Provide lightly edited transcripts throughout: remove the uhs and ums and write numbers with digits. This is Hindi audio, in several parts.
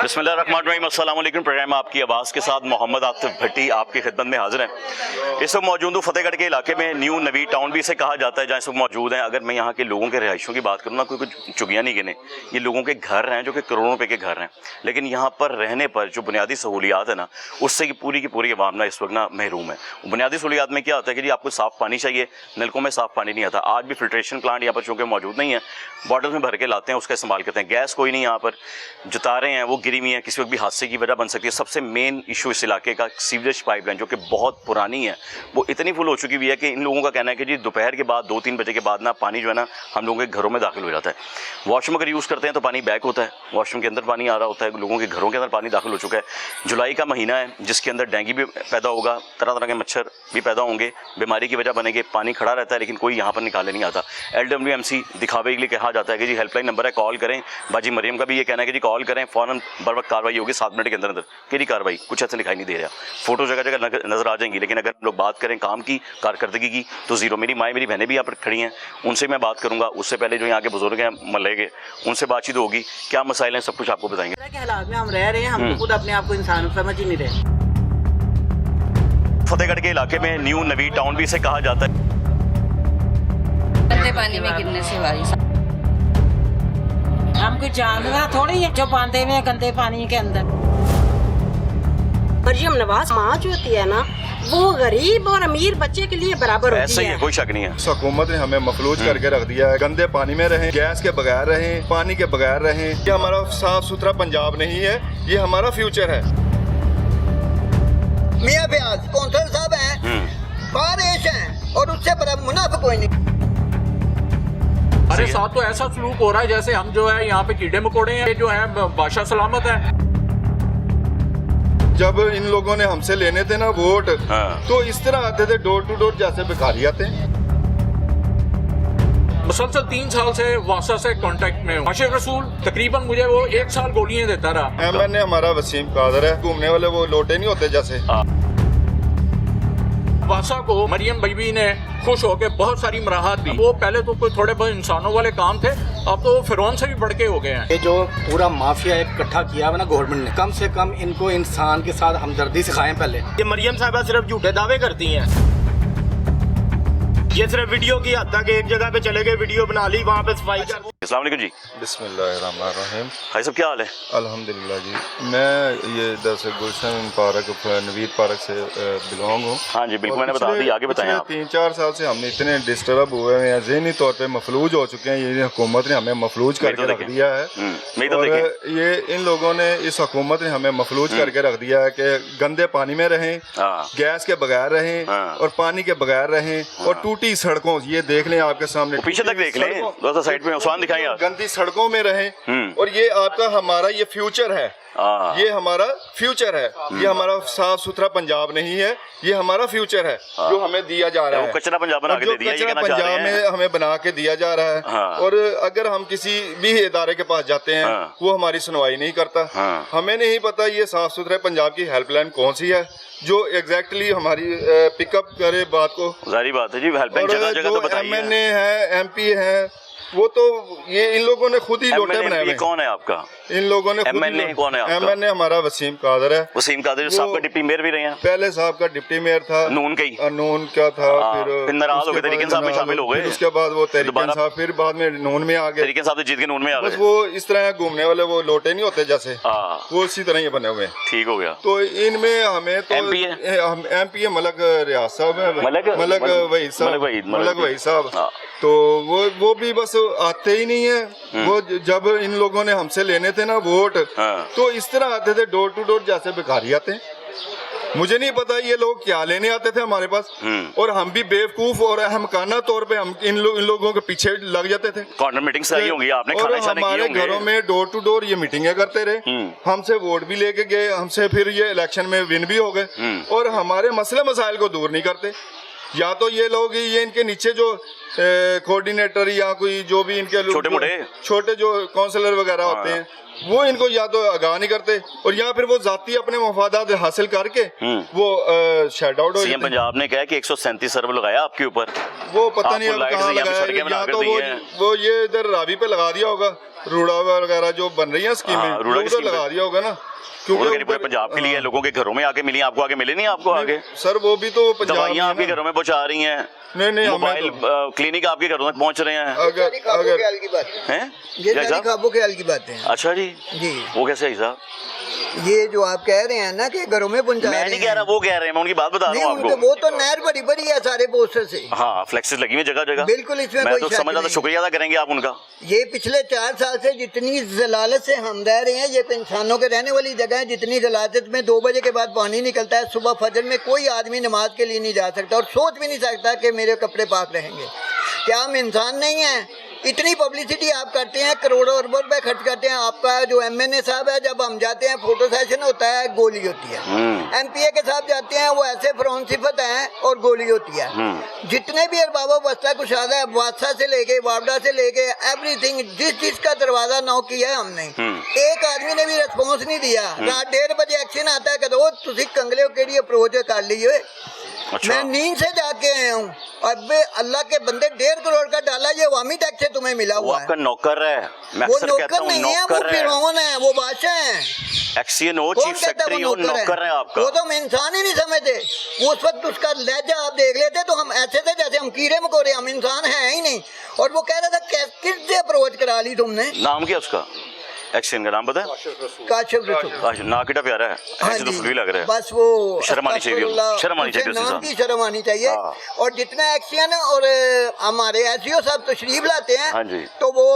बिस्मिल्लाहिर्रहमानिर्रहीम, अस्सलाम वालेकुम। प्रोग्राम आपकी आवाज़ के साथ मोहम्मद आतिफ भट्टी आपकी खिदमत में हाजिर हैं। इस वक्त मौजूद हूँ फतेहगढ़ के इलाके में, न्यू नवी टाउन भी इसे कहा जाता है, जहाँ इस वक्त मौजूद हैं। अगर मैं यहाँ के लोगों के रिहायशों की बात करूँ ना, कोई कुछ चुगियाँ नहीं गिने, ये लोगों के घर हैं जो कि करोड़ों रुपये के घर हैं, लेकिन यहाँ पर रहने पर जो बुनियादी सहूलियात है ना, उससे की पूरी अवाम ना इस वक्त ना महरूम है। बुनियादी सहूलियात में क्या आता है कि जी आपको साफ़ पानी चाहिए, नलकों में साफ़ पानी नहीं आता। आज भी फिल्ट्रेशन प्लांट यहाँ पर चूँकि मौजूद नहीं है, बॉटल में भर के लाते हैं, उसका इस्तेमाल करते हैं। गैस कोई नहीं यहाँ पर, जो तारें हैं वो गिरी हुई हैं, किसी वक्त भी हादसे की वजह बन सकती है। सबसे मेन इशू इस इलाके का सीवरेज पाइपलाइन जो कि बहुत पुरानी है, वो इतनी फुल हो चुकी हुई है कि इन लोगों का कहना है कि जी दोपहर के बाद 2-3 बजे के बाद ना पानी जो है ना हम लोगों के घरों में दाखिल हो जाता है। वॉशरूम अगर यूज़ करते हैं तो पानी बैक होता है, वॉशरूम के अंदर पानी आ रहा होता है, लोगों के घरों के अंदर पानी दाखिल हो चुका है। जुलाई का महीना है जिसके अंदर डेंगू भी पैदा होगा, तरह तरह के मच्छर भी पैदा होंगे, बीमारी की वजह बनेंगे। पानी खड़ा रहता है लेकिन कोई यहाँ पर निकाले नहीं आता। LWMC दिखावे के लिए कहा जाता है कि जी हेल्पलाइन नंबर है, कॉल करें। बाजी मरियम का भी ये कहना है कि जी कॉल करें, फ़ौरन बर वक्त कार्रवाई होगी 7 मिनट के अंदर अंदर। केड़ी कार्रवाई कुछ ऐसे दिखाई नहीं दे रहा। फोटो जगह जगह नजर आ जाएंगी, लेकिन अगर हम लोग बात करें काम की, कारकर्दगी की, तो जीरो। मेरी माएँ मेरी बहनें भी यहाँ पर खड़ी हैं, उनसे मैं बात करूँगा। उससे पहले जो यहाँ के बुजुर्ग हैं मल्ले के, उनसे बातचीत होगी, क्या मसाइल हैं सब कुछ आपको बताएंगे। के हालात में हम रह रहे हैं, हम खुद अपने आप को इंसान समझ ही नहीं रहे। फतेहगढ़ के इलाके में न्यू नवी टाउन भी इसे कहा जाता है। गंदे पानी में गिरने से बारिश, हम कोई जानवर थोड़ी है जो बांधे हुए गंदे पानी के अंदर। मरियम नवाज माँ जो होती है ना, वो गरीब और अमीर बच्चे के लिए बराबर होती ऐसा ही है, कोई शक नहीं है। हुकूमत ने हमें मफलूज करके रख दिया है। गंदे पानी में रहें, गैस के बगैर रहें, पानी के बगैर रहें। ये हमारा साफ सुथरा पंजाब नहीं है, ये हमारा फ्यूचर है। मियां ब्याज कौंसल साहब हैं, बारिश है और उससे बड़ा मुनाफा कोई नहीं। हमारे साथ तो ऐसा सलूक हो रहा है जैसे हम जो है यहाँ पे कीड़े मकोड़े हैं, जो है बादशाह सलामत है। जब इन लोगों ने हमसे लेने थे ना वोट, तो इस तरह आते थे डोर टू डोर जैसे भिखारी आते हैं। मुसलसल 3 साल से वासा से कांटेक्ट में हूँ। आशिक रसूल तकरीबन मुझे वो 1 साल गोलियां देता रहा। MNA हमारा वसीम कादर है, घूमने वाले वो लोटे नहीं होते जैसे। वासा को मरियम बीबी ने खुश होकर बहुत सारी मराहत दी। वो पहले तो कोई थोड़े बहुत इंसानों वाले काम थे, अब तो फिरौन से भी बढ़ के हो गए हैं। ये जो पूरा माफिया इकट्ठा किया है ना गवर्नमेंट ने, कम से कम इनको इंसान के साथ हमदर्दी सिखाएं पहले। ये मरियम साहबा सिर्फ झूठे दावे करती हैं। ये सिर्फ वीडियो की हद तक एक जगह पे चले गए, वीडियो बना ली, वहाँ पे सफाई कर। अस्सलाम वालेकुम जी। बिस्मिल्लाहिर्रहमानिर्रहीम। भाई साहब क्या हाल है? अल्हम्दुलिल्लाह जी। मैं ये दरअसल गुलशन पार्क नवीद पार्क से बिलोंग हूँ। हाँ जी बिल्कुल, मैंने बता दी, आगे बताएं आप। 3-4 साल से हम इतने डिस्टर्ब हुए हैं, ज़हनी तौर पे मफलूज हो चुके हैं। ये हुकूमत ने हमें मफलूज करके रख दिया है। और ये इन लोगों ने, इस हुकूमत ने हमें मफलूज करके रख दिया है कि गंदे पानी में रहें, गैस के बगैर रहें और पानी के बगैर रहें। और टूटी सड़कों, ये देख लें आपके सामने, पीछे तक देख लें, दोस्तों साइड में उस्मान दिखाएं आप। गंदी सड़कों में रहें। और ये आपका हमारा ये फ्यूचर है, ये हमारा फ्यूचर है। ये हमारा साफ सुथरा पंजाब नहीं है, ये हमारा फ्यूचर है जो हमें दिया जा रहा है। कचरा पंजाब बना के दिया, कचरा पंजाब में हमें बना के दिया जा रहा है। और अगर हम किसी भी इदारे के पास जाते हैं, वो हमारी सुनवाई नहीं करता। हमें नहीं पता ये साफ सुथरे पंजाब की हेल्पलाइन कौन सी है जो एग्जैक्टली हमारी पिकअप करे बात को। जारी बात है जी, हेल्पलाइन जगह जगह तो बताइए। MNA है, MP है, वो तो ये इन लोगों ने खुद ही लोटे बनाए हुए। कौन है आपका? इन लोगों ने MNA कौन है आपका? MNA हमारा वसीम कादर है। वसीम कादर साहब का डिप्टी मेयर भी रहे हैं। पहले साहब का डिप्टी मेयर था, नून का ही, नून क्या था, फिर नाराज हो गए, तरीके साहब में शामिल हो गए। उसके बाद वो तरीके साहब, फिर बाद में नून में आ गए। तरीके साहब जीत के नून में आ गए। बस वो इस तरह घूमने वाले वो लोटे नहीं होते जैसे, वो इसी तरह ये बने हुए। ठीक हो गया। तो इनमें हमें तो MP है मलक रियाज साहब है, मलक वहीद साहब। तो वो भी बस आते ही नहीं है। वो जब इन लोगों ने हमसे लेने थे ना वोट, तो इस तरह आते थे डोर टू डोर जैसे भिखारी आते हैं। मुझे नहीं पता ये लोग क्या लेने आते थे हमारे पास, और हम भी बेवकूफ और अहमकाना तौर पे हम इन लोगों के पीछे लग जाते थे। कॉर्नर मीटिंग सही होंगी आपने, और हमारे घरों में डोर टू डोर ये मीटिंगें करते रहे, हमसे वोट भी लेके गए, हमसे फिर ये इलेक्शन में विन भी हो गए, और हमारे मसले मसाइल को दूर नहीं करते। या तो ये लोग, ये इनके नीचे जो कोऑर्डिनेटर या कोई जो भी इनके छोटे जो काउंसलर वगैरह होते हैं, वो इनको या तो आगाह नहीं करते, और या फिर वो जाती अपने मफादात हासिल करके वो शट आउट हो। सीएम पंजाब ने कहा कि 137 अरब लगाया आपके ऊपर, वो पता नहीं अब कहाँ लगाया, या तो वो ये इधर रावी पे लगा दिया होगा, रूड़ा वगैरह जो बन रही है स्कीमें, हाँ, रूड़ा की उधर स्कीम लगा दिया होगा ना, वो तो क्योंकि पूरे पंजाब के लिए लोगों के घरों में आके मिली, आपको आगे मिले नहीं? आपको आगे सर वो भी तो पंजाब दवाइयाँ में आपके है ना। घरों में पहुंचा रही हैं, नहीं मोबाइल हमें क्लिनिक आपके घरों तक पहुंच रहे हैं, अगर अगर ख्याल की बात है, हैं? ये क्या सारी साहब? ख्वाबों ख्याल की बातें हैं अच्छा जी, जी। वो कैसे है साहब? ये जो आप कह रहे हैं ना कि घरों में पहुंचा मैं रहे नहीं हैं, कह रहा, वो कह रहे हैं, मैं उनकी बात बता रहा नहीं हूँ उनके आपको। वो तो नहर भरी भरी है सारे पोस्टर से। हाँ, फ्लेक्सेस लगी हुई जगह जगह, बिल्कुल, इसमें मैं कोई तो शक समझ रहा था, नहीं। शुक्रिया अदा करेंगे आप उनका। ये पिछले 4 साल से जितनी जलालत से हम रह रहे हैं, ये इंसानों के रहने वाली जगह है, जितनी जलालत में 2 बजे के बाद पानी निकलता है, सुबह फजर में कोई आदमी नमाज के लिए नहीं जा सकता और सोच भी नहीं सकता कि मेरे कपड़े पाक रहेंगे। क्या हम इंसान नहीं हैं? इतनी पब्लिसिटी आप करते हैं, करोड़ों अरबों रुपए खर्च करते हैं। आपका जो MNA साहब है, जब हम जाते हैं फोटो सेशन होता है, गोली होती है। MPA के साथ जाते हैं, वो ऐसे फरौन सिफत हैं और गोली होती है। जितने भी अरबाबो बस्ता कुशादा है, वादसा से लेके वावडा से लेके एवरीथिंग, जिसका दरवाजा नॉक किया है हमने, एक आदमी ने भी रिस्पॉन्स नहीं दिया। रात 1:30 बजे एक्शन आता है कि तुसी कंगले के अप्रोच कर लीजिए। अच्छा। मैं नींद से जाके आया हूँ। अब अल्लाह के बंदे 1.5 करोड़ का डाला, ये अवामी टैक्स से तुम्हें मिला वो हुआ है। आपका नौकर है, मैं वो अक्सर कहता नौकर हूँ नहीं है, वो नौकर है, फिरौन है, वो बादशाह है। एक्सीएन हो, कौन चीफ कहता है सेक्रेटरी हो, वो नौकर है आपका। वो तो हम इंसान ही नहीं समझते। उस वक्त उसका लहजा आप देख लेते तो हम ऐसे थे जैसे हम कीड़े मकोड़े, हम इंसान हैं ही नहीं। और वो कह रहा था किससे अप्रोच करा ली तुमने? नाम क्या उसका? एक्सीएन का नाम पता है? काशिफ रसूल। ना कितना प्यारा है, हाँ ऐसे तो जी, फुल्ली लग रहा है। बस वो शर्म आनी चाहिए, शर्म आनी चाहिए उसके उस नाम इंसान। की शर्म आनी चाहिए। हाँ। और जितना एक्शन और हमारे एसडीओ साहब तशरीफ लाते हैं, हाँ जी। तो वो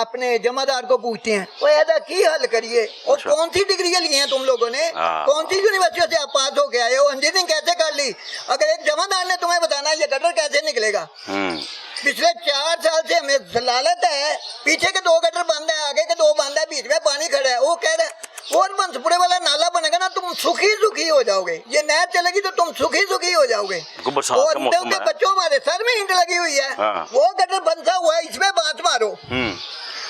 अपने जमादार को पूछते हैं, वो ऐसा की हल करिए, और अच्छा। कौन सी डिग्री ली हैं तुम लोगों ने, हाँ। कौन सी यूनिवर्सिटी से आप पास होके आए हो, इंजीनियरिंग कैसे कर ली? अगर एक जमादार ने तुम्हें बताना ये गटर कैसे निकलेगा। पिछले 4 साल से हमें जलालत है, पीछे के 2 गटर बंद है, आगे के 2 बंद है, बीच में पानी खड़ा है। वो कह रहे हैं और बंसपुरे वाला नाला बनेगा ना, तुम सुखी सुखी हो जाओगे। ये नहर चलेगी तो तुम सुखी सुखी हो जाओगे। बरसात और का मौसम है। बच्चों हमारे सर में ईंट लगी हुई है, हाँ। वो गटर बंसा हुआ है, इसमें बात मारो।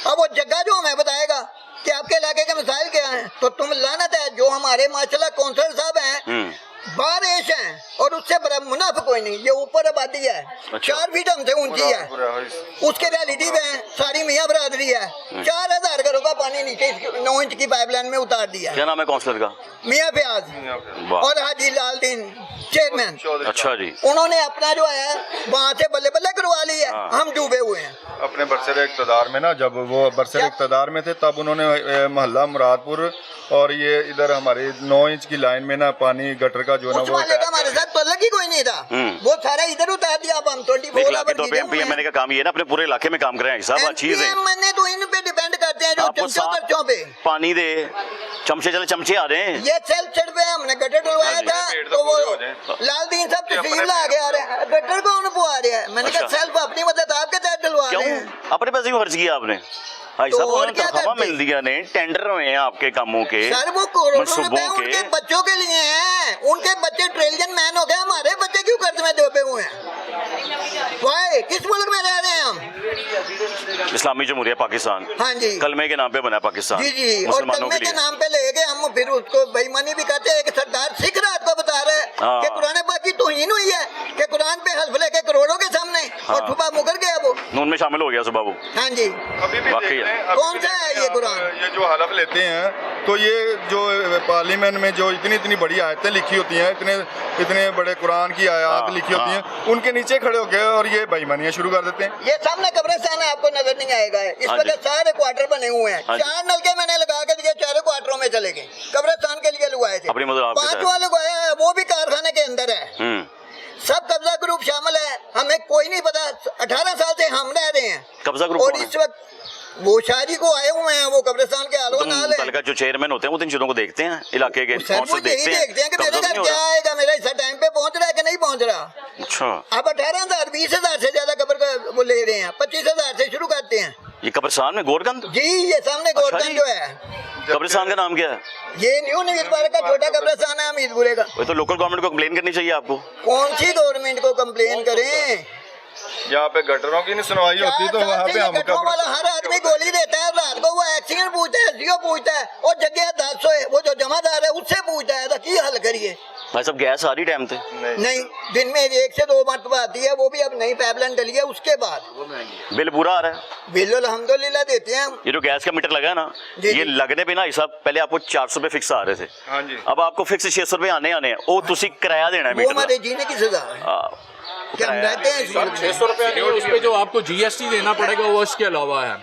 अब वो जगह जो हमें बताएगा कि आपके इलाके के मसाइल क्या हैं, तो तुम लानत है जो हमारे माशाल्लाह कौंसलर साहब हैं, बारिश है और उससे बड़ा मुनाफा कोई नहीं। ये ऊपर आबादी है, अच्छा। 4 फीट हमसे ऊंची है, उसके रियलिटी में सारी मियाँ बरादरी है। 4000 घरों का पानी नीचे 9 इंच की पाइपलाइन में उतार दिया। क्या नाम है काउंसलर का? मियाँ फयाज वाह। और हाजी लालदीन चेयरमैन। अच्छा जी। उन्होंने अपना जो है वहाँ से बल्ले बल्ले करवा ली है। हाँ। हम डूबे हुए हैं। अपने बरसर इक़्तिदार में ना, जब वो बरसर इक़्तिदार में थे, तब उन्होंने मोहल्ला मुरादपुर और ये इधर हमारे 9 इंच की लाइन में ना पानी गटर का जो ना उस वो वाले का हमारे साथ तल्लक ही कोई नहीं था, वो सारा इधर उतार दिया। अब हम 24 इलाके तौर पे एमपीएमएलए का काम ये है ना, अपने पूरे इलाके में काम कर रहे हैं साहब, अच्छी चीज है। मैंने तो इन पे डिपेंड करते हैं जो आपको चमचों साफ खर्चों पे। पानी दे, चमचे चले चमचे आ रहे हैं। ये सेल्फ छड़ पे हमने गटर डलवाया था, तो वो लालदीन साहब तस्वीर ला के आ रहे हैं, गटर कौन पवा रहा है? मैंने कहा अच्छा। सेल्फ अपनी मदद आपके तहत डलवा रहे हैं। क्यों अपने पैसे क्यों खर्च किया आपने? भाई तो साहब और उन्होंने क्या तनख्वाह करते? मिल दिया ने, टेंडर हुए हैं आपके कामों के, सर वो करोड़ों रुपए मंसूबों उनके के। बच्चों के लिए हैं, उनके बच्चे ट्रिलियन मैन हो गए, हमारे बच्चे क्यों कर्ज में डूबे हुए हैं? वाई किस मुल्क में रह रहे हैं हम? इस्लामी जमहूरिया पाकिस्तान। हाँ जी, कलमे के नाम पे बना पाकिस्तान। जी जी। और मुसलमानों कलमे के के लिए। नाम पे लेके हम फिर उसको बेईमानी भी करते हैं कि सरदार सिख रात को बता रहे हैं हाँ। कि कुरान पाक की तौहीन हुई है, कि कुरान पे हल्फ लेके करोड़ों के सामने, और सुबह मुकर गया वो। नून में शामिल हो गया सुबह वो। हाँ जी। अभी भी वाकई देख है। लें, अभी कौन भी सा है देखें ये आप, कुरान? ये जो हलफ लेते हैं, तो ये जो पार्लियामेंट में जो इतनी इतनी बड़ी आयतें लिखी होती हैं, इतने इतने बड़े कुरान की आयत लिखी होती हैं, उनके नीचे खड़े होकर और ये बेईमानियां शुरू कर देते हैं। ये सामने कब्रिस्तान है, आपको नजर नहीं आएगा। इस हाँ वजह जी। सारे क्वार्टर बने हुए हैं। हाँ जी। 4 नलके मैंने लगा के दिए, 4 क्वार्टरों में चले गए, कब्रिस्तान के लिए लगवाए थे। अपनी मदद आपके 5 तहत। वाले लगवाया है, वो भी कारखाने के अंदर है। सब कब्जा ग्रुप शामिल है, हमें कोई नहीं पता। 18 साल से हम रह रहे हैं। कब्जा ग्रुप और कौन इस वक्त वो शादी को आए हुए हैं, वो कब्रिस्तान के हाल नाल है। का जो चेयरमैन होते हैं वो इन चीजों को देखते हैं, इलाके के सर वो कौंसिल यही देखते हैं कि मेरे कब्जा घर नहीं हो क्या रहा। आएगा, मेरा हिस्सा टाइम पे पहुंच रहा है कि नहीं पहुंच रहा। अच्छा, अब 18,000 20,000 से ज्यादा कब्र का वो ले रहे हैं, 25,000 से शुरू करते हैं। ये कब्रिस्तान में गोरकंद? जी, ये सामने अच्छा गोरकंद जी। जो है, कब्रिस्तान का नाम क्या है? ये न्यू नवीद पार्क का छोटा कब्रिस्तान है हमीदपुरे का। वो तो लोकल गवर्नमेंट को कंप्लेन करनी चाहिए आपको। कौन सी गवर्नमेंट को कंप्लेन करें? यहाँ पे गटरों की नहीं सुनवाई होती, तो वहाँ पे हम गटरों वाला हर आदमी गोली देता है, रात को वो एक्सीडेंट पूछता है, एसडीओ पूछता है, और जगह 10 वो जो जमादार है उससे पूछता है, तो की हल करिए? भाई साहब गैस आ रही टाइम पे? नहीं, दिन में 1 से 2 मरतबा आती है, वो भी अब नई पाइपलाइन डली है उसके बाद। बिल पूरा आ रहा है? बिल अल्हम्दुलिल्लाह देते हैं हम। ये जो गैस का मीटर लगा है ना, जी, ये जी। लगने पे ना भाई साहब पहले आपको 400 रुपए फिक्स आ रहे थे, हाँ जी। अब आपको फिक्स 600 रुपए आने हैं, वो तुसी किराया देना है वो मीटर हमारे जीने की सजा है कि हम रहते हैं इस मुल्क में। 600 रुपया नहीं, उस पे जो आपको GST देना पड़ेगा वो इसके अलावा है,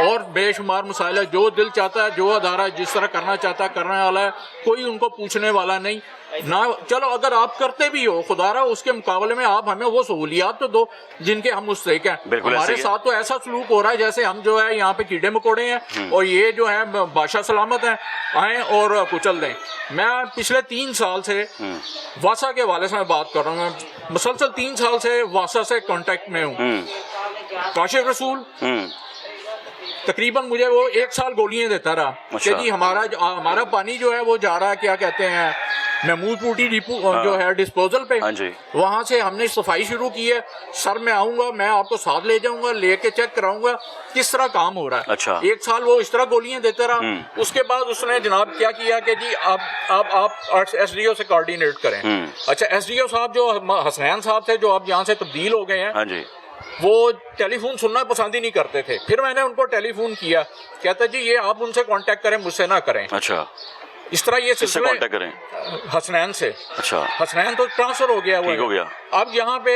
और बेशुमार मसाइल है। जो दिल चाहता है, जो अदारा जिस तरह करना चाहता है करने वाला है, कोई उनको पूछने वाला नहीं ना। चलो अगर आप करते भी हो खुदारा, उसके मुकाबले में आप हमें वो सहूलियात तो दो जिनके हम मुस्तहिक हैं। बिल्कुल हमारे ऐसे ही है। साथ तो ऐसा सलूक हो रहा है जैसे हम जो है यहाँ पे कीड़े मकोड़े हैं और ये जो है बादशाह सलामत हैं, आए और कुचल दें। मैं पिछले 3 साल से वासा के वाले से मैं बात कर रहा हूँ, मैं मुसलसल 3 साल से वासा से कांटेक्ट में हूँ। काशिफ रसूल तकरीबन मुझे वो 1 साल गोलियां देता रहा कि अच्छा। जी हमारा पानी जो है वो जा रहा है, क्या कहते हैं, महमूद पूटी डिपो जो है डिस्पोजल पे, हाँ जी। वहां से हमने सफाई शुरू की है। सर मैं आऊंगा, मैं आपको साथ ले जाऊंगा, लेके चेक कराऊंगा किस तरह काम हो रहा है। अच्छा। 1 साल वो इस तरह गोलियां देते रहा। उसके बाद उसने जनाब क्या किया कि जी अब आप SDO से कोऑर्डिनेट करें। अच्छा, SDO साहब जो हसनैन साहब थे, जो अब यहाँ से तब्दील हो गए हैं, हाँ जी। वो टेलीफोन सुनना पसंद ही नहीं करते थे। फिर मैंने उनको टेलीफोन किया, कहता जी ये आप उनसे कांटेक्ट करें, मुझसे ना करें। अच्छा, इस तरह ये किससे सिलसिले कांटेक्ट करें? हसनैन से। अच्छा, हसनैन तो ट्रांसफर हो गया, ठीक हो गया। अब यहाँ पे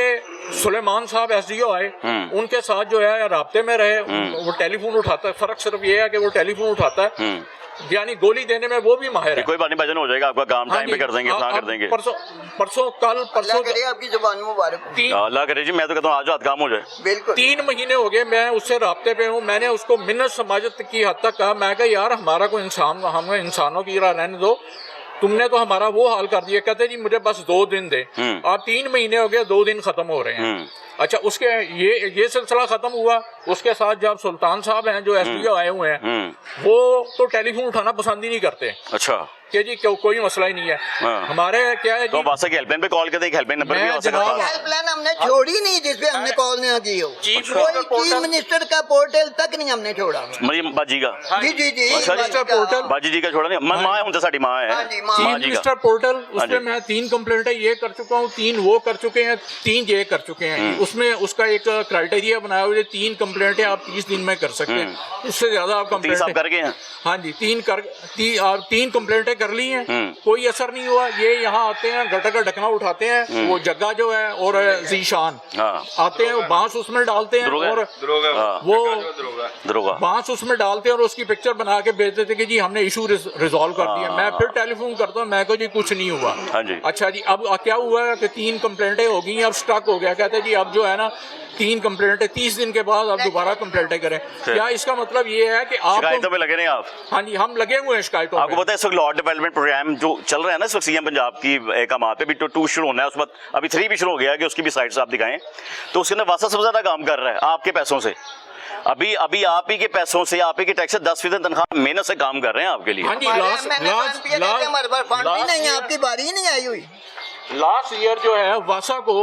सुलेमान साहब SDO आए, उनके साथ जो है राब्ते में रहे। वो टेलीफोन उठाता है, फर्क सिर्फ ये है कि वो टेलीफोन उठाता है, यानी गोली देने में वो भी माहिर है। कोई बात नहीं भजन, हो जाएगा आपका काम, टाइम पे कर देंगे, इतना कर देंगे। अल्लाह करे आपकी जुबान मुबारक हो। अल्लाह करे जी, मैं तो कहता हूँ आज रात काम हो जाए। बिल्कुल। 3 महीने हो गए मैं उससे राब्ते पे हूँ। मैंने उसको मिन्नत समाजत की हद तक कहा, मैं कहा यार हमारा कोई इंसान, हमें इंसानों की तरह रहने दो, तुमने तो हमारा वो हाल कर दिया। कहते जी मुझे बस 2 दिन दे। आप 3 महीने हो गए, 2 दिन खत्म हो रहे हैं। अच्छा, उसके ये सिलसिला खत्म हुआ। उसके साथ जब सुल्तान साहब हैं जो SDO आए हुए हैं, वो तो टेलीफोन उठाना पसंद ही नहीं करते अच्छा, कि जी कोई मसला ही नहीं है। हाँ। हमारे क्या है तो जी, वासा की हेल्पलाइन पे कॉल करते हैं, हेल्पलाइन नंबर भी मैं वासा का जनाब- था। हेल्पलाइन हमने छोड़ी नहीं जिसपे हमने कॉल नहीं की हो। चीफ चीफ मिनिस्टर का पोर्टल तक नहीं हमने छोड़ा। मरियम बाजी का, जी जी जी। अच्छा जी। Minister portal. बाजी जी का छोड़ा नहीं, माँ है उनसे, साड़ी माँ है। हाँ जी, माँ। चीफ माँ जी मिनिस्टर का। पोर्टल, हाँ उसमें जी। मैं 3 कंप्लेंटें ये कर चुका हूँ, 3 वो कर चुके हैं, 3 ये कर चुके हैं। उसमें उसका एक क्राइटेरिया बनाया हुआ है, 3 कंप्लेंटें आप 30 दिन में कर सकते हैं, उससे ज्यादा आप 30 आप कंप्लेंटें। कर गए हैं? हाँ जी, 3 कंप्लेंटें कर ली हैं, कोई असर नहीं हुआ। ये यहाँ आते हैं, गटर का ढकना उठाते हैं, वो जग्गा जो है और जीशान हाँ। आते हैं, बांस उसमें डालते हैं दरोगा? और हाँ। वो दरोगा बांस उसमें डालते हैं और उसकी पिक्चर बना के भेज देते कि जी हमने इशू रिजॉल्व कर दिया। मैं फिर टेलीफोन करता हूँ, मैं को जी कुछ नहीं हुआ। हाँ जी। अच्छा जी, अब क्या हुआ है कि 3 कंप्लेंटें हो गई, अब स्टक हो गया। कहते हैं जी अब जो है ना 3 कंप्लेंटें 30 दिन के बाद अब दोबारा कंप्लेंटें करें। क्या इसका मतलब ये है कि आप शिकायतों पे लगे नहीं आप? हाँ जी, हम लगे हुए हैं शिकायतों आपको पे। पता है इस वक्त लॉ डेवलपमेंट प्रोग्राम जो चल रहा है ना इस वक्त सीएम पंजाब की कमात पे भी 2 शुरू होना है, उस वक्त अभी 3 भी शुरू हो गया है कि उसकी भी साइड से आप दिखाएं। तो उसके अंदर वासा सबसे ज्यादा काम कर रहा है आपके पैसों से। अभी आप ही के पैसों से, आप ही के टैक्स से 10% तनख्वाह मेहनत से काम कर रहे हैं आपके लिए। हाँ जी, हमारे हमारे पास फंड भी नहीं है, आपकी बारी ही नहीं आई हुई। लास्ट ईयर जो है वासा को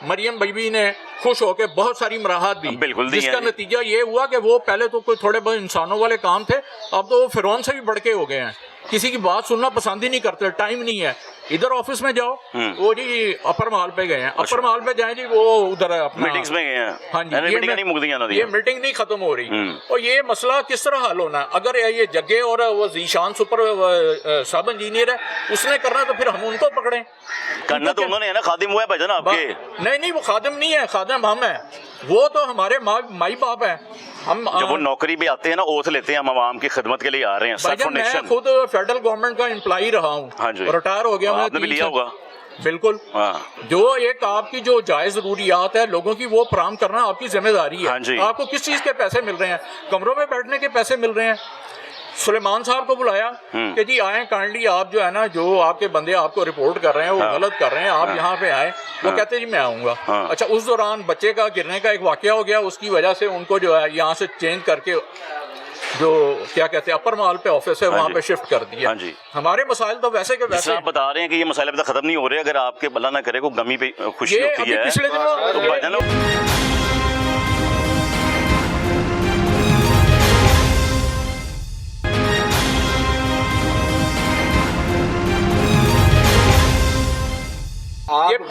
मरियम बीबी ने खुश होकर बहुत सारी मराहत दी, बिल्कुल दी जिसका है। नतीजा ये हुआ कि वो पहले तो कोई थोड़े बहुत इंसानों वाले काम थे, अब तो वो फिरौन से भी बढ़ के हो गए हैं। किसी की बात सुनना पसंद ही नहीं करते, टाइम नहीं है। इधर ऑफिस में जाओ, वो जी अपर महल पे गए हैं, अपर महल पे जाए जी वो उधर अपना मीटिंग्स में गए हैं। हाँ जी, मीटिंग नहीं मुकदी ना दी। ये मीटिंग नहीं खत्म हो रही। और ये मसला किस तरह हल होना है? अगर ये जग्गे और वो जीशान सुपर सब इंजीनियर है, उसने करना तो फिर हम उनको पकड़े। करना तो उन्होंने है ना, खादिम हुआ है भजन आपके। नहीं, वो खादिम नहीं है, खादिम हम है। वो तो हमारे माई बाप है। हम जब वो नौकरी पे आते हैं ना, ओथ लेते हैं, हम आवाम की खिदमत के लिए आ रहे हैं। भाईजान, मैं खुद फेडरल गवर्नमेंट का एम्प्लॉई रहा हूँ। हाँ जी। रिटायर हो गया। आपने भी लिया होगा। बिल्कुल। हाँ। जो एक आपकी जो जायज जरूरियात है लोगों की, वो फराहम करना आपकी जिम्मेदारी है। हाँ जी। आपको किस चीज के पैसे मिल रहे हैं? कमरों में बैठने के पैसे मिल रहे हैं। सुलेमान साहब को बुलाया कि जी आए, काइंडली आप जो है ना, जो आपके बंदे आपको रिपोर्ट कर रहे हैं वो गलत कर रहे हैं, आप यहाँ पे आए। वो कहते जी मैं आऊंगा। अच्छा, उस दौरान बच्चे का गिरने का एक वाकया हो गया, उसकी वजह से उनको जो है यहाँ से चेंज करके जो क्या कहते हैं अपर महल पे ऑफिस है वहाँ पे शिफ्ट कर दिया। हाँ जी। हमारे मसाइल तो वैसे के वैसे आप बता रहे हैं कि ये मसाइल अभी तक खत्म नहीं हो रहे। अगर आपके भला ना करे को गमी पे खुशी ये होती अभी है पिछले दिनों तो भजन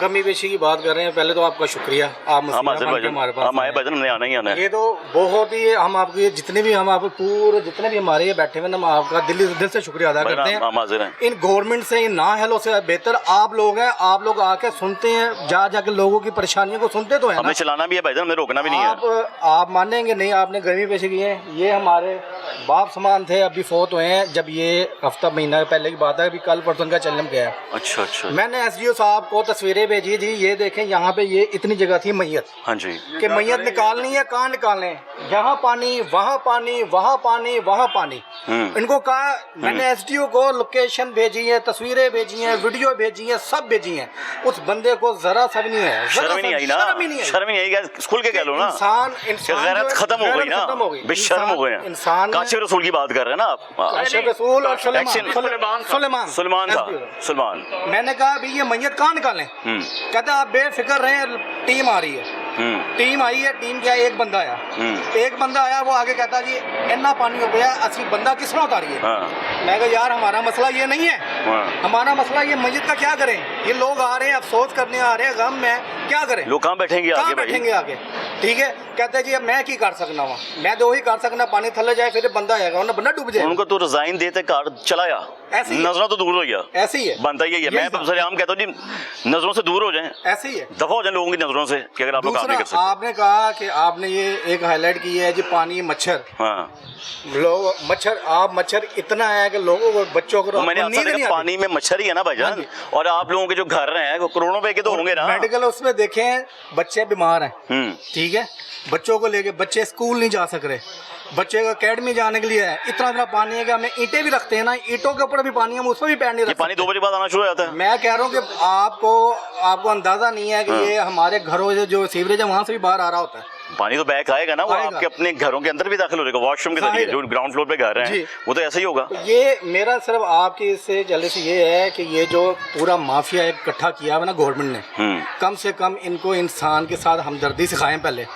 कमी पेशी की बात कर रहे हैं, पहले तो आपका शुक्रिया, आप हम हाजिर हमारे भाईजान, पास हम आए आए। भाईजान, हमने आना ही आना है। ये तो बहुत ही हम आपके जितने भी हम आप पूरे जितने भी हमारे ये बैठे हुए हैं, हम आपका दिल से शुक्रिया अदा करते हैं। हम हाजिर हैं। इन गवर्नमेंट से, इन ना हेलो से बेहतर आप लोग हैं, आप लोग आके सुनते हैं, जा जाके लोगों की परेशानियों को सुनते तो हैं हमने ना। चलाना भी है भाईजान, हमने रोकना भी नहीं है। आप मानेंगे नहीं, आपने गर्मी पेश की है। ये हमारे बाप समान थे, अभी फोत हुए हैं, जब ये हफ्ता महीना पहले की बात है, अभी कल परसों का चलम गया है। अच्छा अच्छा। मैंने एसडीओ साहब को तस्वीरें भेजी जी, ये देखें यहाँ पे ये इतनी जगह थी मैयत, हाँ जी। कि मैयत निकालनी है, कहाँ निकालें, यहाँ पानी, वहाँ पानी, वहाँ पानी, वहाँ पानी। इनको कहा, मैंने एसडीओ को लोकेशन भेजी है, तस्वीरें भेजी हैं, वीडियो भेजी हैं, सब भेजी हैं। उस बंदे को जरा सा भी नहीं है, शर्म ही नहीं आई ना, शर्म ही नहीं आई। शर्म ही नहीं आई, स्कूल के कह लो ना। इंसान गैरत जो- खत्म हो गई ना, गैरत खत्म हो गई। बेशर्म हो गए हैं। इंसान काशिफ रसूल की बात कर रहे हैं ना आप। काशिफ रसूल और एक्शन- सुलेमान सलमान था, सलमान। मैंने कहा भाई ये मैयत कहाँ निकालें, कहता आप बेफिक्र रहें, टीम आ रही है। टीम आई है, टीम क्या, एक बंदा आया, एक बंदा आया, वो आगे कहता जी इतना पानी हो गया, असली बंदा किस तरह उतारिए। मैं कहा यार हमारा मसला ये नहीं है, हमारा मसला ये मैयत का क्या करें, ये लोग आ रहे हैं अफसोस करने आ रहे हैं, गम में क्या करें, लोग कहाँ बैठेंगे आगे कहाँ भाई? बैठेंगे आगे। ठीक है, कहते जी अब मैं की कर सकना वहाँ, मैं तो वही कर सकना, पानी थले जाए फिर बंदा आएगा, वरना बंदा डूब जाएगा। उनको तो रिजाइन देते कार चलाया, ऐसे ही है। नजरों तो दूर हो गया, ऐसे ही है, बनता ही है। मैं सरेआम कहता हूँ जी, नजरों से दूर हो जाएं, ऐसे ही है। दफा हो जाए लोगों की नजरों से कि अगर आप लोग काम नहीं कर दूसरा सकते। आपने कहा कि आपने ये एक हाईलाइट की है जी, पानी मच्छर, हाँ, लोग मच्छर, आप मच्छर इतना है कि लोगों को, बच्चों को तो मैंने नींद आपसे नहीं देखा आती। पानी में मच्छर ही है ना भाईजान, और आप लोगों के जो घर हैं वो करोड़ों रुपए के तो होंगे ना। मेडिकल उसमें देखें, बच्चे बीमार हैं, ठीक है, बच्चों को लेके बच्चे स्कूल नहीं जा सक रहे, बच्चे को अकेडमी जाने के लिए है, इतना पानी है कि हमें ईंटें भी रखते हैं ना, ईंटों के ऊपर भी पानी, हम उसमें भी पैर नहीं ये रख पानी 2 बजे बाद आना शुरू हो जाता है। मैं कह रहा हूँ कि आपको अंदाजा नहीं है कि ये हमारे घरों से जो सीवरेज है वहां से भी बाहर आ रहा होता है। पानी तो बैक आएगा ना, वो आएगा। आपके अपने घरों के अंदर भी दाखिल हो जाएगा, वॉशरूम के जरिए, जाहिर है। जो ग्राउंड फ्लोर पे घर हैं जी। वो तो ऐसा ही होगा। ये मेरा सिर्फ आपकी इससे जल्दी से ये है कि ये जो पूरा माफिया इकट्ठा किया है ना गवर्नमेंट ने, कम से कम इनको इंसान के साथ हमदर्दी सिखाएं पहले,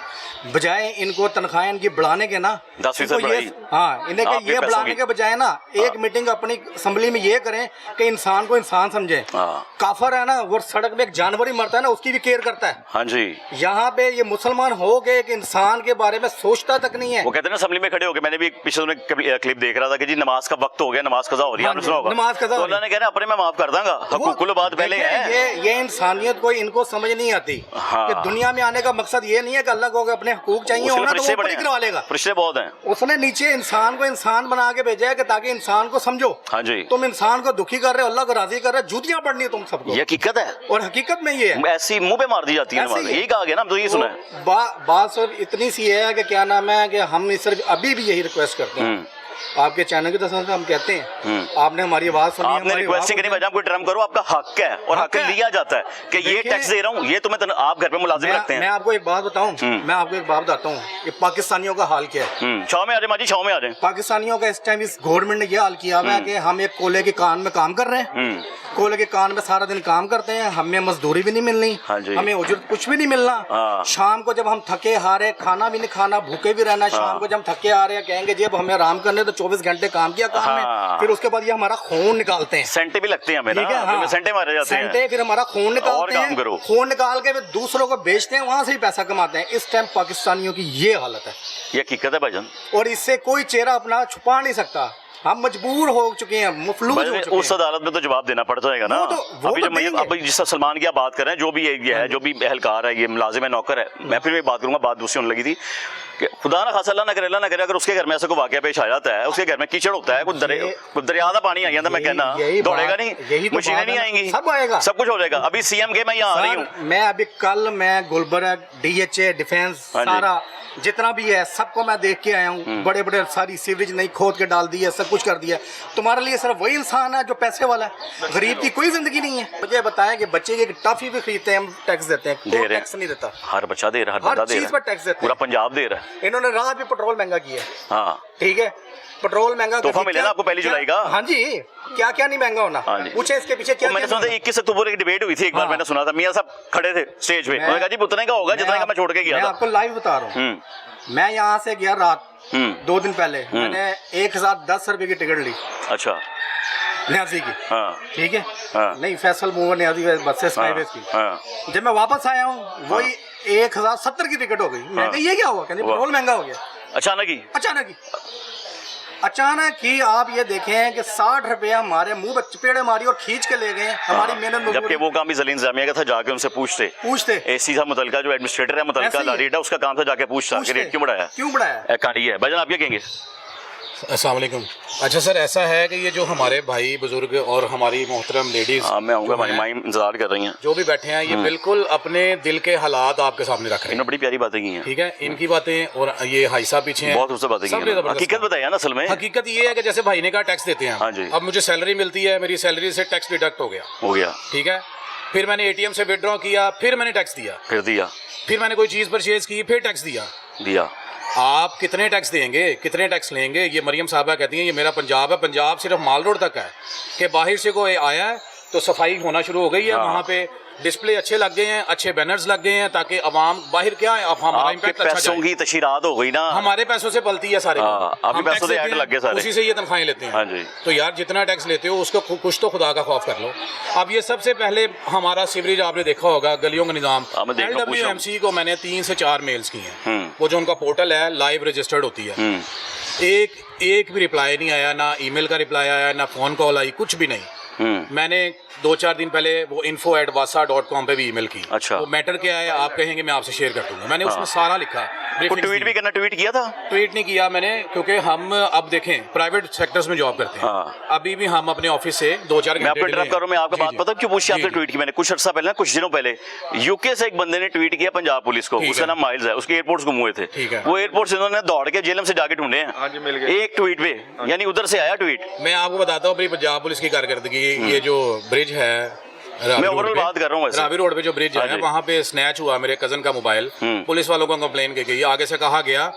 बजाय इनको तनख्वाहें इनकी बढ़ाने के ना 10% इनको ये, बढ़ाई। हाँ, इन्हें आपके ये पैसों बढ़ाने की। के बजाय ना एक मीटिंग अपनी असेंबली में ये करें कि इंसान को इंसान समझे। काफर है ना, वो सड़क पे एक जानवर ही मरता है ना, उसकी भी केयर करता है। हाँ जी, यहाँ पे ये मुसलमान हो गए कि इंसान के बारे में सोचता तक नहीं है। वो कहते हैं ना असेंबली में खड़े हो गए, मैंने भी पिछले दिनों क्लिप देख रहा था कि जी नमाज का वक्त हो गया, नमाज कज़ा हो रही है, आपने सुना होगा। नमाज कज़ा तो हो अल्लाह ने कह रहा अपने मैं माफ कर दूंगा, हकूकुल बात पहले देखिए, है। ये इंसानियत को इनको समझ नहीं आती हाँ। कि दुनिया में आने का मकसद ये नहीं है कि अल्लाह को अपने हकूक चाहिए उसके होना लिए तो फरिश्ते वो बड़े ऊपर करवा लेगा। हैं, फरिश्ते बहुत हैं। उसने नीचे इंसान को इंसान बना के भेजा है कि ताकि इंसान को समझो। हाँ जी, तुम इंसान को दुखी कर रहे हो, अल्लाह को राजी कर रहे हो, जूतियां पड़नी है तुम सबको। ये हकीकत है, और हकीकत में ये है, ऐसी मुंह पे मार दी जाती है ऐसे नमाज। ही है। यही कहा गया ना, हम तो यही सुना है। बात सिर्फ इतनी सी है कि क्या नाम है कि हम सिर्फ अभी भी यही रिक्वेस्ट करते हैं आपके चैनल की तरफ से, हम कहते हैं आपने हमारी आवाज सुनी, आपने रिक्वेस्ट नहीं करी भाई, कोई ट्रम करो, आपका हक है और हक लिया जाता है कि ये देखिए, टैक्स दे रहा हूँ, ये तुम्हें आप घर पे मुलाजिम रखते मैं हैं। आपको एक बात बताऊं, मैं आपको एक बात बताता हूँ, ये पाकिस्तानियों का हाल क्या है। छाव में आ जाए माजी, छाव में आ जाए। पाकिस्तानियों का इस टाइम इस गवर्नमेंट ने ये हाल किया हुआ है कि हम एक कोयले के कान में काम कर रहे हैं, कोयले के कान में सारा दिन काम करते हैं, हमें मजदूरी भी नहीं मिलनी, हाँ जी। हमें उजरत कुछ भी नहीं मिलना। हाँ। शाम को जब हम थके हारे, खाना भी नहीं खाना, भूखे भी रहना, शाम को जब हम थके आ रहे हैं कहेंगे जब हमें आराम करने तो 24 घंटे काम किया काम हाँ। में, फिर उसके बाद ये हमारा खून निकालते हैं, सेंटे भी लगते हैं हमें ठीक है, ना, हाँ। सेंटे मारे जाते हैं। सेंटे, फिर हमारा खून और निकालते काम हैं, करो। खून निकाल के फिर दूसरों को बेचते हैं, वहां से ही पैसा कमाते हैं। इस टाइम पाकिस्तानियों की ये हालत है ये हकीकत है भाईजान। और इससे कोई चेहरा अपना छुपा नहीं सकता। हम मजबूर हो चुके हैं, मफलूज हो चुके उस हैं। अदालत में तो जवाब देना पड़ जाएगा ना। वो अभी तो जो मैं देंगे। अभी जिस सलमान की आप बात कर रहे हैं, जो भी ये है, जो भी एहलकार है, ये मुलाजिम है, नौकर है, मैं फिर भी बात करूंगा, बात दूसरी होने लगी थी कि खुदा ना खासा, अल्लाह ना करे, अल्लाह ना करे, अगर उसके घर में ऐसा कोई वाकया पेश आ जाता है, उसके घर में कीचड़ होता है, कुछ दरिया का पानी आ जाता, मैं कहना दौड़ेगा नहीं, मशीनें नहीं आएंगी, सब आएगा, सब कुछ हो जाएगा। अभी सीएम के मैं यहाँ आ रही हूँ, मैं अभी कल मैं गुलबर्ग, DHA, डिफेंस, सारा जितना भी है सबको मैं देख के आया हूँ। बड़े बड़े सारी सीवरेज नहीं खोद के डाल दी है, सब कुछ कर दिया। तुम्हारे लिए सिर्फ वही इंसान है जो पैसे वाला है, गरीब की कोई जिंदगी नहीं है। मुझे बताएं कि बच्चे की टॉफी भी खरीदते हैं, हम टैक्स देते हैं, कोई टैक्स नहीं देता। हर बच्चा दे रहा है, हर हर बंदा दे चीज रहा पर है, टैक्स देते पूरा हैं। पंजाब दे रहा है। इन्होंने रात भी पेट्रोल महंगा किया है, हाँ ठीक है, पेट्रोल महंगा तोहफा मिले ना आपको पहली जुलाई का। हाँ जी, क्या क्या नहीं महंगा होना, पूछे इसके पीछे क्या। मैंने सुना था 21 अक्टूबर की डिबेट हुई थी एक बार, मैंने सुना था मियां साहब खड़े थे स्टेज पे, उन्होंने कहा जी उतने का होगा जितने का मैं छोड़ के गया मैं था। आपको लाइव बता रहा हूँ, मैं यहाँ से गया रात 2 दिन पहले, मैंने 1010 रुपए की टिकट ली। अच्छा, न्याजी की, हाँ ठीक है, हाँ नहीं फैसल मूवर न्याजी बसेस स्काईवेज की। हाँ जब मैं वापस आया हूँ वही 1070 की टिकट हो गई। मैं कहा ये क्या हुआ, कहते पेट्रोल महंगा हो गया। अचानक ही अचानक ही आप ये देखें कि 60 रुपया हमारे मुंह पर चपेड़े मारी और खींच के ले गए हमारी मेहनत जबकि मजदूरी। वो काम भी जलील इंतजामिया का था, जाके उनसे पूछते एसी था मुतलका जो एडमिनिस्ट्रेटर है मुतलका ऐसे ही है। लारीटा, उसका काम था जाके पूछता कि रेट क्यों बढ़ाया। कहानी है भाईजान, आप क्या कहेंगे? अस्सलाम वालेकुम। अच्छा सर, ऐसा है कि ये जो हमारे भाई बुजुर्ग और हमारी मोहतरम लेडीज, हाँ मैं आऊँगा, हमारी माई इंतजार कर रही हैं, जो भी बैठे हैं, ये बिल्कुल अपने दिल के हालात आपके सामने रख रहे हैं। इन्होंने बड़ी प्यारी बातें की हैं, ठीक है, इनकी बातें, और ये हाई साहब पीछे हैं, बहुत खूबसूरत बातें की सबने हैं। जबरदस्त हकीकत बताइए ना, असल में हकीकत ये है कि जैसे भाई ने कहा टैक्स देते हैं, हाँ जी। अब मुझे सैलरी मिलती है, मेरी सैलरी से टैक्स डिडक्ट हो गया, ठीक है, फिर मैंने ATM से विड्रॉ किया, फिर मैंने टैक्स दिया, फिर मैंने कोई चीज़ परचेज की, फिर टैक्स दिया। आप कितने टैक्स देंगे, कितने टैक्स लेंगे? ये मरियम साहबा कहती हैं ये मेरा पंजाब है, पंजाब सिर्फ माल रोड तक है, कि बाहर से कोई आया है तो सफाई होना शुरू हो गई है, वहाँ पे डिस्प्ले अच्छे लग गए हैं, अच्छे बैनर्स लग गए हैं, ताकि अवाम बाहर क्या है, अब हमारा इम्पैक्ट अच्छा पैसों की तशहीरात हो गई ना, हमारे पैसों से पलती है सारे, आपके पैसों से ऐड लग गए सारे, उसी से ये तनख्वाहें लेते हैं। हाँ जी। तो यार जितना टैक्स लेते हो उसको कुछ तो खुदा का खौफ कर लो। अब ये सबसे पहले हमारा सीवरेज आपने देखा होगा, गलियों का निज़ाम, LWMC को मैंने 3 से 4 मेल्स की हैं, वो जो उनका पोर्टल है लाइव रजिस्टर्ड होती है, एक भी रिप्लाई नहीं आया, ना ईमेल का रिप्लाई आया, ना फ़ोन कॉल आई, कुछ भी नहीं। मैंने 2-4 दिन पहले वो info@wasa.com पे भी ईमेल की। अच्छा। वो मैटर क्या है आप कहेंगे, मैं आपसे शेयर कर दूंगा, मैंने उसमें सारा लिखा। ट्वीट भी करना, ट्वीट किया था? ट्वीट नहीं किया मैंने, क्योंकि हम अब देखें प्राइवेट सेक्टर्स में जॉब करते हैं, अभी भी हम अपने ऑफिस से 2-4 मैं आपको इंटरप्ट करूं, मैं आपको बात पता क्यों पूछी आपसे ट्वीट की मैंने कुछ अर्सा पहले, कुछ दिनों पहले यूके से एक बंदे ने ट्वीट किया पंजाब पुलिस को, उसका नाम माइल्स है, उसके एयरपोर्ट्स गुम हुए थे, वो एयरपोर्ट से उन्होंने दौड़ के जेलम से जाके ढूंढे हैं एक ट्वीट पे, यानी उधर से आया ट्वीट। मैं आपको बताता हूँ अपनी पंजाब पुलिस की कारकर्दगी, ये जो ब्रिज है, मैं ओवरऑल बात कर रहा हूँ, रावी रोड पे जो ब्रिज है वहाँ पे स्नैच हुआ मेरे कजन का मोबाइल, पुलिस वालों को कंप्लेन की गई, आगे से कहा गया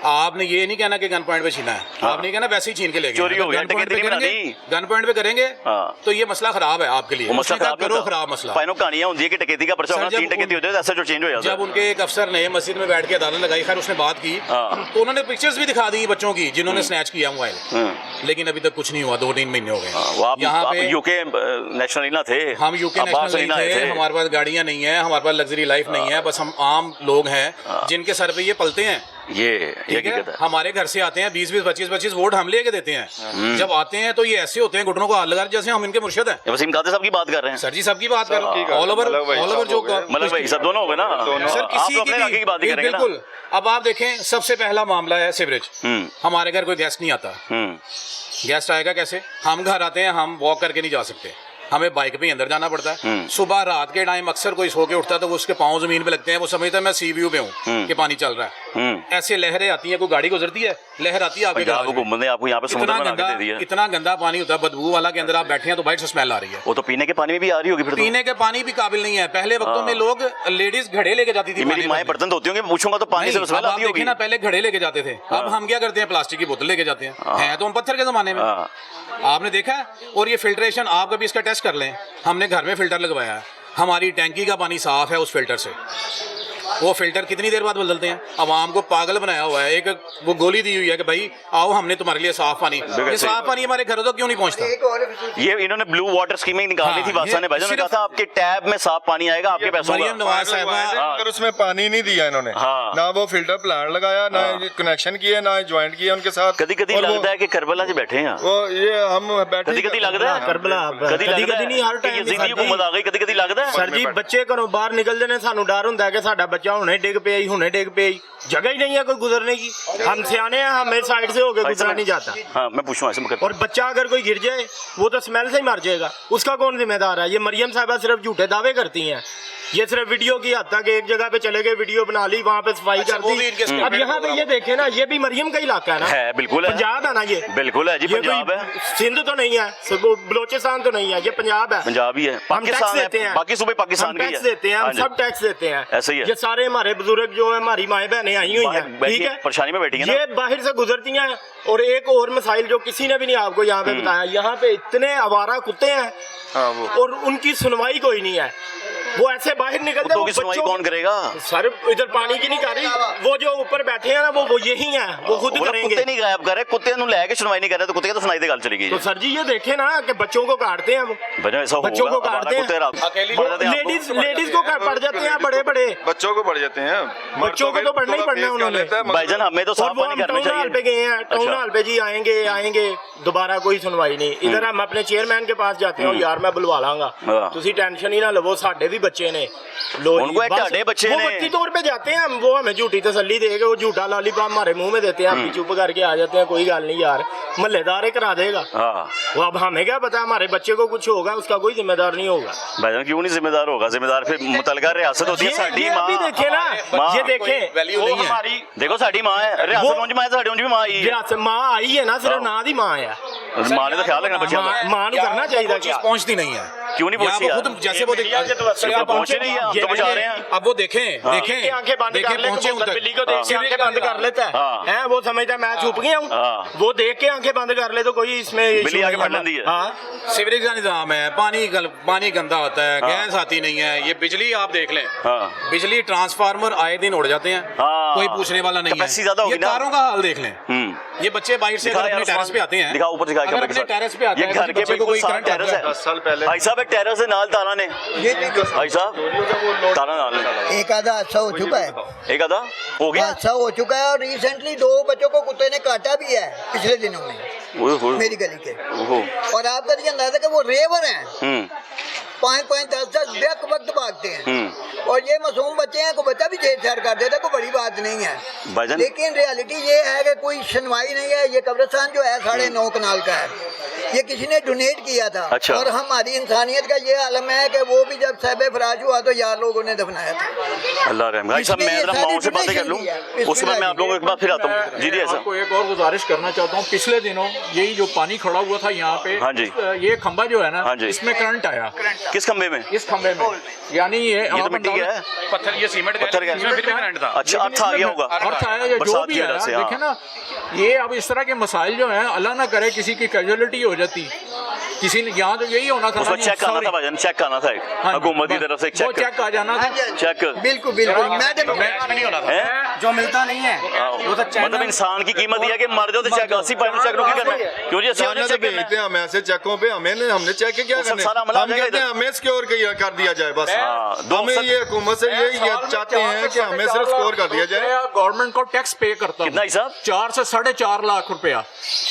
आपने ये नहीं कहना कि गन पॉइंट पे छीना है, आप नहीं कहना वैसे ही छीन के ले गए, चोरी हो गया, गन पॉइंट पे करेंगे तो ये मसला खराब है आपके लिए, मसला खराब मसला। फाइनल कहानियां होती है कि टकैती का पर्चा होगा, 3 टकैती होते हैं, ऐसा जो चेंज हो जाता है। जब उनके एक अफसर ने मस्जिद में बैठ के अदालत लगाई, खैर उसने बात की तो उन्होंने पिक्चर्स भी दिखा दी बच्चों की जिन्होंने स्नैच किया मोबाइल, लेकिन अभी तक कुछ नहीं हुआ, 2-3 महीने हो गए। यहाँ पे यूके नेशनल ना थे, हम यूके नेशनल नहीं थे, हमारे पास गाड़ियां नहीं है, हमारे पास लग्जरी लाइफ नहीं है, बस हम आम लोग हैं जिनके सर पे ये पलते हैं। ये हमारे घर से आते हैं 20-20, 25-25 वोट हम लेके देते हैं, जब आते हैं तो ये ऐसे होते हैं घुटनों को हाथ लगा जैसे हम इनके मुर्शिद हैं। वसीम कादर साहब की बात कर रहे हैं सर जी, सबकी बात कर रहे हैं, ऑल ओवर जो मतलब भाई सब दोनों हो गए ना सर, किसी की बात नहीं करेंगे। बिल्कुल। अब आप देखें सबसे पहला मामला है सीवरेज, हमारे घर कोई गेस्ट नहीं आता, गेस्ट आएगा कैसे? हम घर आते हैं, हम वॉक करके नहीं जा सकते, हमें बाइक पे अंदर जाना पड़ता है। सुबह रात के टाइम अक्सर कोई सो के उठता है तो उसके पांव जमीन पे लगते हैं, वो समझता है मैं सी व्यू पे हूँ कि पानी चल रहा है, ऐसे लहरें आती हैं, कोई गाड़ी गुजरती है, लहर आती है आपके आपको यहाँ पे समुद्र में दे दिया, इतना गंदा पानी होता है बदबू वाला, के अंदर आप बैठे हैं तो बाहर से स्मेल आ रही है। वो तो पीने के पानी में भी आ रही होगी, फिर पीने के पानी भी काबिल नहीं है। पहले वक्तों में लोग लेडीज घड़े लेके जाती थी, मेरी माएं बर्तन धोती होंगी, पूछूंगा तो पानी से स्मेल आती होगी ना, पहले घड़े लेके जाते थे, अब हम क्या करते हैं प्लास्टिक की बोतल लेके जाते हैं तो हम पत्थर के जमाने में, आपने देखा है। और ये फिल्ट्रेशन आप कभी इसका टेस्ट कर लें, हमने घर में फिल्टर लगवाया है, हमारी टैंकी का पानी साफ है उस फिल्टर से, वो फिल्टर कितनी देर बाद बदलते हैं, आवाम को पागल बनाया हुआ है। एक वो गोली दी हुई है कि भाई आओ हमने तुम्हारे लिए साफ पानी, ये साफ पानी हमारे घरों तक क्यों नहीं पहुंचता? ये इन्होंने ब्लू वाटर स्कीम निकाली थी बादशाह ने, भाईजान ने कहा था आपके टैब में साफ पानी आएगा आपके पैसों का, नवाज साहब उसमें पानी नहीं दिया इन्होंने, ना वो फिल्टर प्लांट लगाया, ना कनेक्शन किया, ना ज्वाइंट किया उनके साथ। कभी लगता है कि करबला से बैठे हैं वो, ये हम बैठे, कभी लगता है करबला, कभी नहीं, हर टाइम हुकूमत आ गई, कभी लगता है सर जी बच्चे घरों बाहर निकलते ने, सानू डर होंदा है कि साडा बच्चा हुणे डिग पे, हुणे डिग पे, जगह ही नहीं है कोई गुजरने की, हम सियाने हैं, हमें साइड से होके गुजरा नहीं जाता। हाँ, मैं पूछूं ऐसे और बच्चा अगर कोई गिर जाए वो तो स्मेल से ही मर जाएगा, उसका कौन जिम्मेदार है? ये मरियम साहिबा सिर्फ झूठे दावे करती हैं, ये सिर्फ वीडियो की हद तक एक जगह पे चले गए, वीडियो बना ली, वहाँ पे सफाई कर दी। अब यहाँ पे ये देखे ना, ये भी मरियम का इलाका है ना, है बिल्कुल, पंजाब है ना, ये बिल्कुल है जी, पंजाब है, सिंध तो नहीं है, बलोचिस्तान तो नहीं है, ये पंजाब है, पंजाब ही है, पाकिस्तान देते हैं, बाकी सूबे पाकिस्तान के टैक्स देते हैं, हम सब टैक्स देते हैं, ऐसे ही है। ये सारे हमारे बुजुर्ग जो है, हमारी माएं बहनें आई हुई हैं, ठीक है, परेशानी में बैठी है, ये बाहर से गुजरती हैं। और एक और मसाइल जो किसी ने भी नहीं आपको यहाँ पे बताया, यहाँ पे इतने आवारा कुत्ते हैं और उनकी सुनवाई कोई नहीं है। वो ऐसे बाहर निकलते तो सुनवाई कौन करेगा? सर इधर पानी की नहीं कर रही, वो जो ऊपर बैठे हैं ना वो यही है, वो खुद करेंगे। कुत्ते नहीं गायब कर रहे, कुत्ते लेके सुनवाई नहीं कर रहे, तो कुत्ते तो सुनाई दे गल चली गई। तो सर जी ये देखे ना कि बच्चों को काटते हैं, बच्चों को काटते हैं, लेडीज को पड़ जाते हैं, बड़े बड़े बच्चों को पड़ जाते हैं, बच्चों को तो पढ़ना ही पड़ना है उन्होंने। भाईजान हमें तो साफ पानी करना चाहिए। पे गए हैं, टाउन हॉल पे जी आएंगे दोबारा कोई सुनवाई नहीं। इधर हम अपने चेयरमैन के पास जाते हैं, यार मैं बुलवा लांगा, तुसी टेंशन ही ना लो, साडे भी बच्चे ने, लो उनको एक ढाडे बच्चे ने, वक्ती तौर पे जाते हैं हम, वो हमें झूठी तसल्ली देगा, वो झूठा लॉलीपॉप हमारे मुंह में देते हैं, हम भी चुप करके आ जाते हैं, कोई गल नहीं यार, महल्लेदार करा देगा। वो अब हमें क्या पता, हमारे बच्चे को कुछ होगा उसका कोई जिम्मेदार नहीं होगा। भाईजान क्यों नहीं जिम्मेदार होगा? जिम्मेदार फिर मुतलका रियासत होती है, साडी मां। देखे ना, ये देखे वैल्यू नहीं है, देखो साडी मां है, रियासत उंज मां है, साडी उंज भी मां आई है, मां आई है ना, सिर्फ ना दी मां है, मां ने तो ख्याल रखना बच्चों का, मां को करना चाहिए। चीज पहुंचती नहीं है, क्यों नहीं पहुंची यार? खुद जैसे वो पहुंचे नहीं है, हम तो बचा रहे हैं। अब वो देखें आंखें बंद कर ले, पहुंचे उधर, बिल्ली को देख के आंखें बंद कर लेता है, वो समझता है मैं छुप गया हूँ, वो देख के आंखें बंद कर ले तो कोई इसमें बिल्ली आगे बढ़ लेती है। सीवरेज का निजाम है, पानी गंदा होता है, गैस आती नहीं है, ये बिजली आप देख लें, बिजली ट्रांसफार्मर आए दिन उड़ जाते हैं, कोई पूछने वाला नहीं है। ये तारों का हाल देख लें, ये बच्चे बाहर से अपने टेरेस पे आते हैं, दिखाओ ऊपर दिखा, अगर अपने टेरेस पे आते हैं, घर के बिल्कुल साथ टेरेस है। 10 साल पहले भाई साहब एक टेरेस है नाल ताला ने, भाई साहब ताला नाल ने, एक आधा हादसा हो चुका है, एक आधा हो गया हादसा हो चुका है, और रिसेंटली 2 बच्चों को कुत्ते ने काटा भी है पिछले दिनों में मेरी गली के। और आप करिए अंदाजा कि वो रेवर हैं, 5-5, 10-10 बेक वक्त भागते हैं, और ये मासूम बच्चे हैं, को बच्चा भी छेड़छाड़ कर देता, कोई बड़ी बात नहीं है, लेकिन रियलिटी ये है कि कोई सुनवाई नहीं है। ये कब्रिस्तान जो है 9.5 कनाल का है, ये किसी ने डोनेट किया था, अच्छा। और हमारी इंसानियत का ये आलम है कि वो भी जब साहिब फराज हुआ तो यार लोगों ने दफनाया था। अल्लाह रहम। भाई साहब मैं जरा माओ से बातें कर लूं, उस समय मैं आप लोगों को एक बार फिर आता हूं। जी जी ऐसा आपको एक और गुजारिश करना चाहता हूं, पिछले दिनों यही जो पानी खड़ा हुआ था यहाँ पे, हाँ जी, ये खंबा जो है ना, हाँ जी, इसमें करंट आया। किस खंबे में? इस खंबे में, यानी ये तो मिट्टी का है, पत्थर, ये सीमेंट पत्थर का, इसमें फिर भी करंट था। अच्छा अर्थ आ गया होगा, अर्थ आया या जो भी आया, देखे ना, ये अब इस तरह के मसाइल जो हैं, अल्लाह ना करे किसी की कैजुअलिटी हो जाती, किसी ने, यहाँ तो यही होना था, चेक आना था भाईजान, चेक आना था हुकूमत की तरफ से, चेक आ जाना था, चेक बिल्कुल जो मिलता नहीं है, मतलब इंसान की कीमत यह है कि मर जाओ तो चेक 80% चेक नहीं करना, क्यों जी 80% चेक भेजते हैं हम ऐसे चेकों पे, हमने चेक के क्या करना है, हम कहते हैं हमें स्कोर कर दिया जाए बस। हमें ये हुकूमत से यही चाहते हैं कि हमें सिर्फ स्कोर कर दिया जाए। गवर्नमेंट को टैक्स पे करता हूं, कितना हिसाब? 4 से 4.5 लाख रुपया,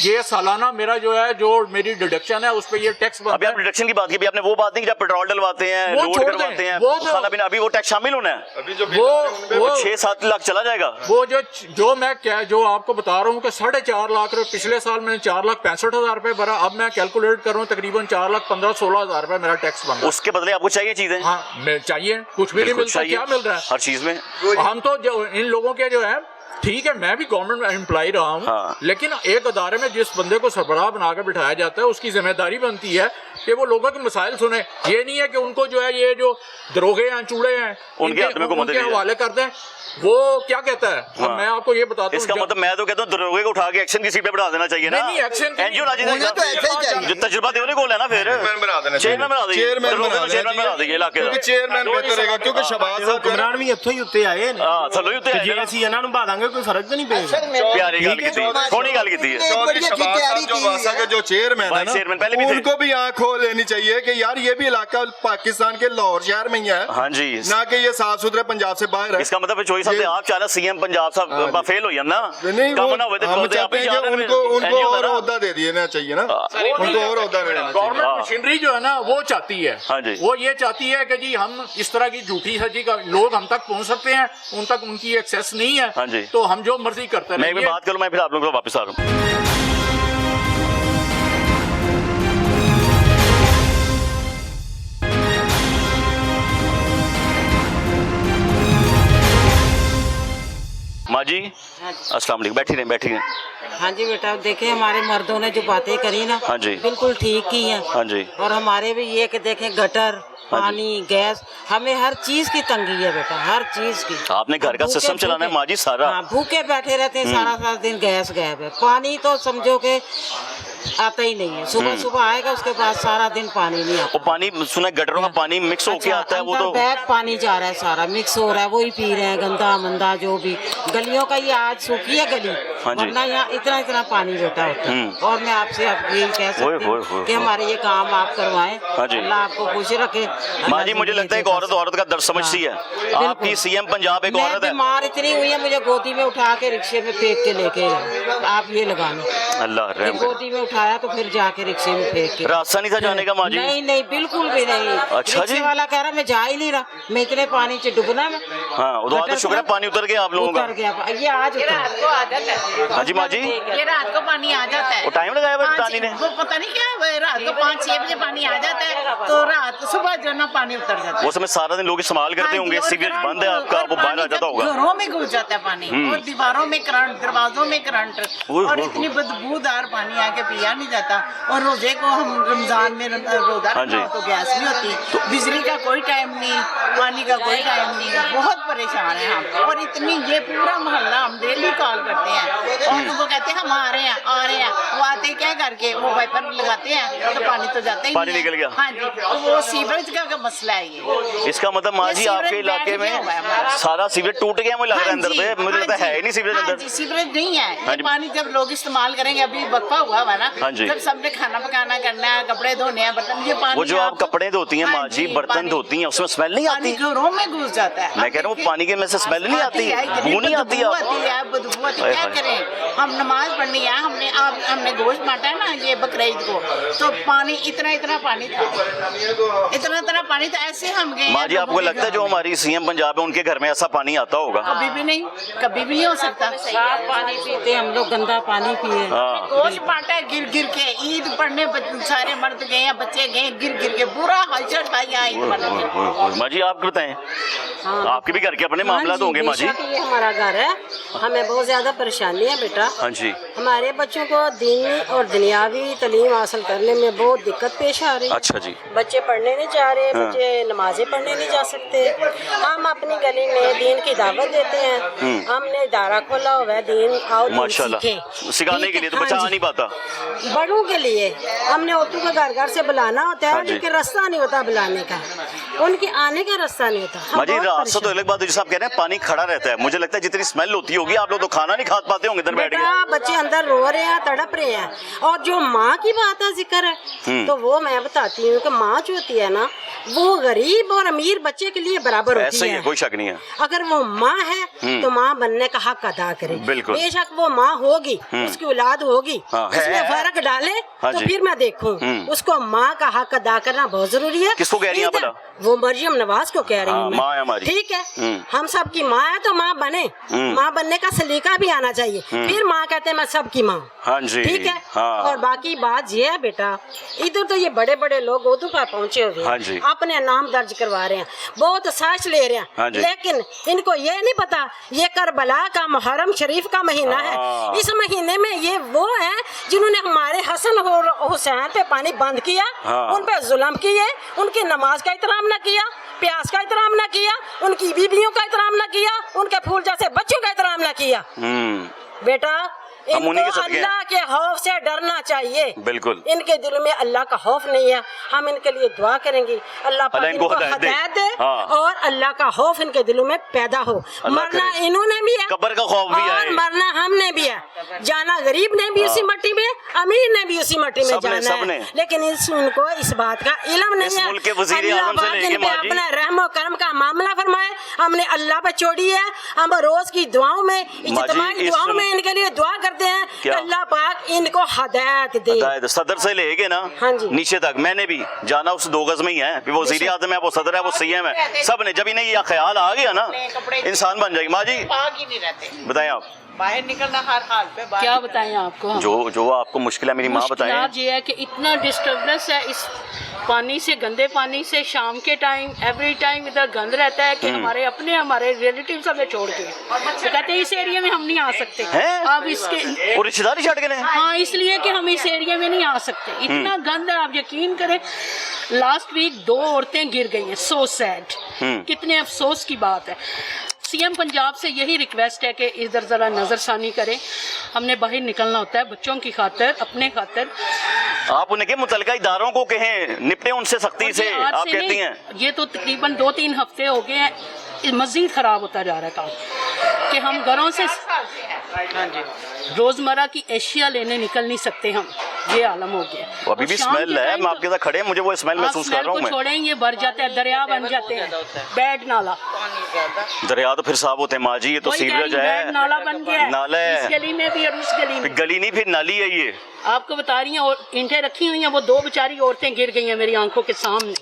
ये सालाना मेरा जो है, जो मेरी डिडक्शन है उस पे ये टैक्स बनता है। अभी आप डिडक्शन की बात की, आपने वो बात नहीं कि जब पेट्रोल डलवाते हैं, लोड करवाते हैं, खाना पीना, अभी वो टैक्स शामिल होना है, अभी जो वो 6-7 लाख चला जाएगा। वो जो मैं क्या, जो आपको बता रहा हूँ कि 4.5 लाख रुपए, पिछले साल मैंने 4,65,000 रुपए भरा, अब मैं कैलकुलेट कर रहा हूँ तकरीबन 4,15,16,000 रुपए मेरा टैक्स बन रहा है। उसके बदले आपको चाहिए चीजें? हाँ चाहिए, कुछ भी नहीं मिलता, क्या मिल रहा है हर चीज में? हम तो जो इन लोगों के जो है, ठीक है मैं भी गवर्नमेंट एम्प्लॉय रहा हूँ, हाँ। लेकिन एक अदारे में जिस बंदे को सरबराह बनाकर बिठाया जाता है, उसकी जिम्मेदारी बनती है कि वो लोगों के मसाइल सुने। ये नहीं है कि उनको जो है, ये जो दरोगे हैं, चूड़े हैं, उनके हवाले कर दें। वो क्या कहता है, हाँ। मैं आपको ये बताता हूँ, इसका मतलब मैं तो कहता हूँ दरोगे को उठा के एक्शन की सीट पे बैठा देना चाहिए ना। नहीं एक्शन एनजीओ जो तजुर्बा देने को लेना, फिर चेयरमैन बना देना, चेयरमैन बना देंगे इलाके का, चेयरमैन बेहतर रहेगा, क्योंकि शहबाज साहब हुक्मरान भी ਇੱਥੋਂ ਹੀ ਉੱਤੇ ਆਏ ਨੇ, हां थल्लो ही उत्ते आए ਜੇ ਅਸੀਂ ਇਹਨਾਂ ਨੂੰ ਬਾਦਾਂਗੇ ਕੋਈ ਫਰਕ ਤਾਂ ਨਹੀਂ ਪਏਗਾ। प्यारी गल की थी, सोनी गल की थी। चौधरी शहबाज साहब जो वासा के जो चेयरमैन है ना, चेयरमैन पहले भी थे, उनको भी आंख खोल लेनी चाहिए कि यार ये भी इलाका पाकिस्तान के लाहौर शहर में ही है, हाँ जी, ना कि ये साफ सुथरे पंजाब से बाहर है। इसका मतलब चोई साहब आप चाह रहे सीएम पंजाब साहब फेल हो ना, नहीं कम ना हुए हम चाहते हैं कि उनको और ओहदा दे देना चाहिए ना, उनको और ओहदा देना चाहिए। गवर्नमेंट मशीनरी जो है ना, वो चाहती है, हाँ जी, वो ये चाहती है कि जी हम इस तरह की झूठी सजी का लोग हम तक पहुंच सकते हैं, उन तक उनकी एक्सेस नहीं है, हाँ जी, तो हम जो मर्जी करते हैं। मैं भी बात करूं, मैं फिर आप लोगों को वापस आ रहा हूं। माँ जी अस्सलाम वालेकुम, बैठी रहें। हाँ जी बेटा, देखे हमारे मर्दों ने जो बातें करी ना, हाँ जी, बिल्कुल ठीक की हैं। हाँ जी, और हमारे भी ये कि देखें गटर, पानी, गैस, हमें हर चीज की तंगी है बेटा, हर चीज की। आपने घर का सिस्टम चलाना है माँ जी सारा। हाँ, भूखे बैठे रहते हैं, सारा दिन गैस गायब है, पानी तो समझो के आता ही नहीं है। सुबह सुबह आएगा, उसके बाद सारा दिन पानी नहीं आता। वो पानी सुना गटरों का पानी मिक्स होके आता है, वो तो बैग पानी जा रहा है, सारा मिक्स हो रहा है, वही पी रहे हैं, गंदा मंदा जो भी। गलियों का ये आज सूखी है गली, वरना यहाँ इतना इतना पानी बेटा होता है। और मैं आपसे आप यही कह सकती हूँ कि हमारे ये काम आप करवाएं, अल्लाह आपको खुश रखे। माँ जी मुझे लगता है एक औरत का दर्द समझती है। आपकी सीएम पंजाब एक औरत है, बीमार इतनी हुई है, मुझे गोदी में उठा के रिक्शे में फेंक के लेके गए। आप ये लगा लो, अल्लाह रहम करे। गोदी में उठाया तो फिर जाके रिक्शे में फेंक के। रास्ता नहीं था जाने का माँ जी? नहीं नहीं बिल्कुल भी नहीं। अच्छा जी। रिक्शे वाला कह रहा मैं जा ही नहीं रहा, मैं इतने पानी से डूबना मैं। हाँ तो शुक्र है पानी उतर गया आप लोगों का। उतर गया ये आज रात को आ जाता है। हाँ जी माँ जी, ये रात को पानी आ जाता है। वो टाइम लगाया पानी ने? वो पता नहीं क्या रात को 5-6 बजे पानी आ जाता है, तो रात सुबह जो ना पानी उतर जाता है। वो समय सारा दिन लोग इस्तेमाल करते होंगे, सीवरेज बंद है आपका, वो बाहर आ जाता होगा। घरों में घुस जाता है पानी, और दीवारों में करंट, दरवाजों में करंट, और इतनी बदबूदार पानी आके पिया नहीं जाता। और रोजे को हम रमजान में रोजा रखना तो गैस नहीं होती, बिजली का कोई टाइम नहीं, पानी का कोई टाइम नहीं, बहुत परेशान है हम। और इतनी ये पूरा मोहल्ला हम डेली कॉल करते हैं, और वो कहते हैं हम आ रहे हैं आ रहे हैं। वो आते क्या करके वो वाइपर लगाते हैं तो पानी तो जाता ही पानी निकल गया। हाँ जी, तो वो सीवरेज का मसला है ये। इसका मतलब माँ जी आपके इलाके में सारा सीवरेज टूट गया, मुझे लग रहा है अंदर से, मुझे लगता है नहीं सीवरेज अंदर। सीवरेज नहीं है, ये पानी जब लोग इस्तेमाल करेंगे, अभी वक्फा हुआ हुआ ना, जब सबने खाना पकाना करना है, कपड़े धोने हैं, बर्तन, ये पानी वो जो आप कपड़े धोती हैं माँ जी, बर्तन धोती हैं, उसमें स्मेल नहीं आती? घरों में घुस जाता है। मैं कह रहा हूँ पानी के में से स्मेल नहीं आती, बदबू नहीं आती? बदबू आती, क्या करें हम, नमाज पढ़नी है, हमने गोश्त बांटा है ना ये बकरीद को, तो पानी इतना इतना पानी था, इतना पानी था, ऐसे हम गए। माँ जी आपको लगता है जो हमारी सीएम पंजाब है उनके घर में ऐसा पानी आता होगा? कभी भी नहीं, कभी भी नहीं हो सकता। साफ पानी पीते हम लोग, गंदा पानी पिए। गोश्त बांटा है गिर गिर के, ईद पढ़ने सारे मर्द गए हैं, बच्चे गए गिर गिर के, बुरा हाल माँ जी आप बताएं, आपके भी घर के अपने मामला होंगे माँ जी? ये हमारा घर है, हमें बहुत ज्यादा परेशानी है बेटा। हाँ जी। हमारे बच्चों को दीनी और दुनियावी तालीम हासिल करने में बहुत दिक्कत पेश आ रही है। अच्छा जी। बच्चे पढ़ने नहीं जा रहे, बच्चे नमाजें पढ़ने नहीं जा सकते। हम अपनी गली में दीन की दावत देते हैं, हमने इदारा खोला हुआ है दीन आओ माशाल्लाह, सिखाने के लिए, तो बच्चा आ नहीं पाता। बड़ों के लिए हमने औरतों को घर घर से बुलाना होता है, उनके रास्ता नहीं होता बुलाने का, उनके आने का रास्ता नहीं होता। माँ जी रास्ता तो अलग बात है, जैसे आप कह रहे हैं पानी खड़ा रहता है, मुझे लगता है जितनी स्मेल होती होगी आप लोग तो खाना नहीं खा पाते होंगे इधर बैठ के। बच्चे अंदर रो रहे हैं, तड़प रहे हैं। और जो माँ की बात है जिक्र है, तो वो मैं बताती हूँ कि माँ जो होती है ना, वो गरीब और अमीर बच्चे के लिए बराबर होती है, कोई शक नहीं है। अगर वो माँ है तो माँ बनने का हक अदा करे। बेशक वो माँ होगी, उसकी औलाद होगी, उसमें फर्क डाले तो फिर मैं देखूं, उसको माँ का हक अदा करना बहुत जरूरी है। किसको कह रही हैं भला? वो मरियम नवाज को कह रही हूँ माँ है हमारी, ठीक है। हम सबकी माँ है तो माँ बने, माँ बनने का सलीका भी आना चाहिए, फिर माँ कहते हैं मैं सबकी माँ। हाँ जी, ठीक है। हाँ। और बाकी बात ये है बेटा, इधर तो ये बड़े बड़े लोग उधर पर पहुंचे हुए हाँ हैं, अपने नाम दर्ज करवा रहे हैं, बहुत साइश ले रहे हैं, हाँ लेकिन इनको ये नहीं पता ये करबला का मुहर्रम शरीफ का महीना है। इस महीने में ये वो है जिन्होंने हमारे हसन और हुसैन पे पानी बंद किया, उन पे जुल्म किए, उनकी नमाज का एहतराम न किया, प्यास का एहतराम न किया, उनकी बीवियों का एहतराम न किया, उनके फूल जैसे बच्चों का एहतराम न किया। बेटा इनको अल्लाह के खौफ से डरना चाहिए, बिल्कुल। इनके दिल में अल्लाह का खौफ नहीं है, हम इनके लिए दुआ करेंगे अल्लाह पाक इनको हिदायत दे और अल्लाह का खौफ इनके दिलों में पैदा हो। मरना इन्होंने भी है, कब्र का खौफ भी है, और मरना हमने भी है, जाना गरीब ने भी उसी मट्टी में, अमीर ने भी उसी मट्टी में जाना है, लेकिन उनको इस बात का इल्म नहीं है। अल्लाह पाक इन पे अपना रहम और करम का मामला फरमाए। हमने अल्लाह पे छोड़ी है, हम रोज की दुआओं में, इज्तिमाई दुआओं में इनके लिए दुआ करते हैं कि अल्लाह पाक इनको हिदायत दे। सदर से लेके ना नीचे तक मैंने भी जाना उस 2 गज में ही है, वो वज़ीर आज़म है, वो सदर है, वो सीएम है, सब ने जब इन्हें यह ख्याल आ गया ना, इंसान बन जाएगी। माँ जी बताएं आप, बाहर निकलना हर हाल पे क्या बताएं आपको, जो आपको मुश्किल है मेरी माँ बताएं। ये है कि इतना डिस्टर्बेंस है इस पानी से, गंदे पानी से, शाम के टाइम एवरी टाइम इधर गंद रहता है कि हमारे रिलेटिव सब छोड़ के तो कहते हैं इस एरिया में हम नहीं आ सकते। अब इसके रिश्तेदारी छड़ के हाँ, इसलिए कि हम इस एरिया में नहीं आ सकते, इतना गंद है। आप यकीन करें लास्ट वीक 2 औरतें गिर गई हैं, सो सैड, कितने अफसोस की बात है। सीएम पंजाब से यही रिक्वेस्ट है कि इधर ज़रा नज़रसानी करें। हमने बाहर निकलना होता है बच्चों की खातिर, अपने खातिर। आप उनके मुतलका इदारों को कहें निपटे उनसे सख्ती से, आप कहती हैं। ये तो तकरीबन 2-3 हफ्ते हो गए हैं, मज़ीद ख़राब होता जा रहा है काम कि हम घरों से रोज़मर्रा की एशिया लेने निकल नहीं सकते हम, ये आलम हो गया। वो अभी भी स्मेल है, मैं आपके साथ खड़े हैं, मुझे वो स्मेल महसूस कर रहा हूँ मैं। छोड़ें, ये भर जाते हैं, दरिया बन जाते हैं, बैड नाला। दरिया तो फिर साफ होते हैं माँ जी, ये तो सीवरेज है, नाला बन गया है, नाला है इस गली में भी और उस गली में। गली नहीं, फिर नाली है ये। आपको बता रही हैं, और ईंटें रखी हुई हैं, वो 2 बेचारी औरतें गिर गई हैं मेरी आंखों के सामने।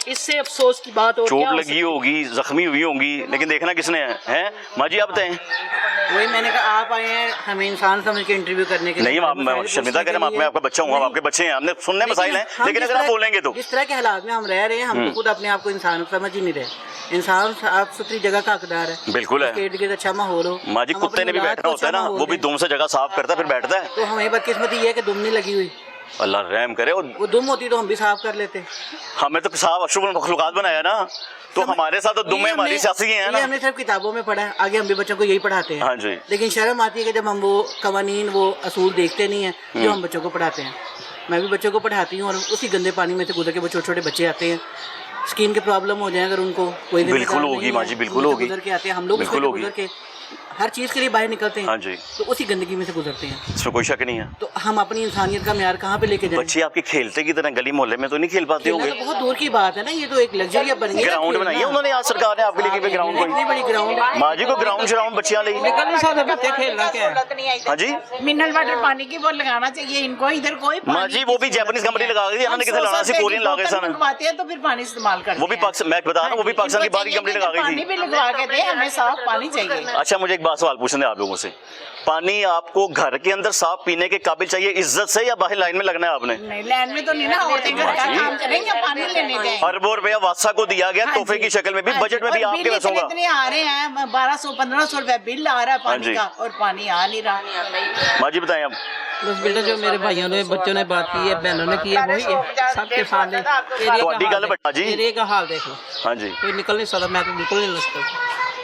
इससे अफसोस की बात हो, चोट लगी होगी, जख्मी हुई होंगी, लेकिन देखना किसने है माँ जी? आप बताएं। वही मैंने कहा, आप आए हैं हमें इंसान समझ के इंटरव्यू करने के लिए। नहीं, आप शर्मिंदा करें, मैं आपका बच्चा हूँ, आपके बच्चे हैं, हमने सुनने मसाइल हैं, लेकिन अगर आप बोलेंगे तो इस तरह के हालात में हम रह रहे हैं, हम तो खुद अपने आप को इंसान समझ ही नहीं रहे। इंसान साफ सुथरी जगह का हकदार है, बिल्कुल है, इर्द गिर्द अच्छा माहौल हो। माँ जी कुत्ते ने भी बैठना होता है ना, वो भी दुम से जगह साफ करता है फिर बैठता है। तो हमें बदकिस्मती ये है कि दुम नहीं लगी हुई, अल्लाह रहम करे। वो दुम होती तो हम भी साफ कर लेते। हमें तो साफ अशरफुल मखलूकात बनाया ना, तो हमारे साथ तो दुम्में हमारी सियासी हैं ना। हमने सिर्फ किताबों में पढ़ा है, आगे हम भी बच्चों को यही पढ़ाते हैं। हाँ जी। लेकिन शर्म आती है कि जब हम वो कवानीन, वो असूल देखते नहीं है जो हम बच्चों को पढ़ाते हैं। मैं भी बच्चों को पढ़ाती हूँ और उसी गंदे पानी में से गुजर के वो छोटे छोटे बच्चे आते हैं, स्किन के प्रॉब्लम हो जाए अगर उनको कोई बिल्कुल होगी माँ जी, बिल्कुल होगी, गुजर के आते हैं हम लोग, बिल्कुल होगी, गुजर के हर चीज के लिए बाहर निकलते हैं। हाँ जी। तो उसी गंदगी में से गुजरते हैं, इसमें कोई शक नहीं है। तो हम अपनी इंसानियत का म्यार कहाँ पे लेके जाएं? बच्चे आपके खेलते की तरह गली मोहल्ले में तो नहीं खेल पाते होंगे? तो बहुत दूर की बात है ना, ये तो एक लग्जरी बन गई। ग्राउंड बनाई है उन्होंने, आज सरकार ने आपके लिए ग्राउंड इतनी बड़ी ग्राउंड है माँ जी को, ग्राउंड श्राउंड बच्चियां ले खेलना क्या है? हाँ जी, मिनरल वाटर पानी की वो लगाना चाहिए इनको, इधर कोई माँ जी वो भी जापानीज कंपनी लगा गई, इन्होंने किसे लाना सी कोरियन लगा गए लगवाते हैं तो फिर पानी इस्तेमाल करते हैं। वो भी पाकिस्तान, मैं बता रहा हूँ, वो भी पाकिस्तान की बाहर की कंपनी लगा गई पानी थी। भी लगवा के दे, हमें साफ पानी चाहिए। अच्छा मुझे एक बात सवाल पूछने हैं आप लोगों से, पानी आपको घर के अंदर साफ पीने के काबिल चाहिए इज्जत से, या बाहर लाइन में लगना है आपने? नहीं, लाइन में तो नहीं ना, औरतें घर का काम करेंगे, पानी लेने जाएंगे। अरबों रुपया वासा को दिया गया तोहफे की शक्ल में भी, बजट में भी आपके वैसा होगा। इतने आ रहे हैं, 1200-1500 रुपए बिल आ रहा है पानी का, और पानी आ नहीं रहा। माँ जी बताएं आप। बस बेटा जो मेरे भाइयों ने, बच्चों ने बात की है, बहनों ने की है, वही है सबके सामने। एरिया का हाल देख लो। हाँ जी, कोई निकल नहीं सकता, मैं तो बिल्कुल नहीं लग सकता,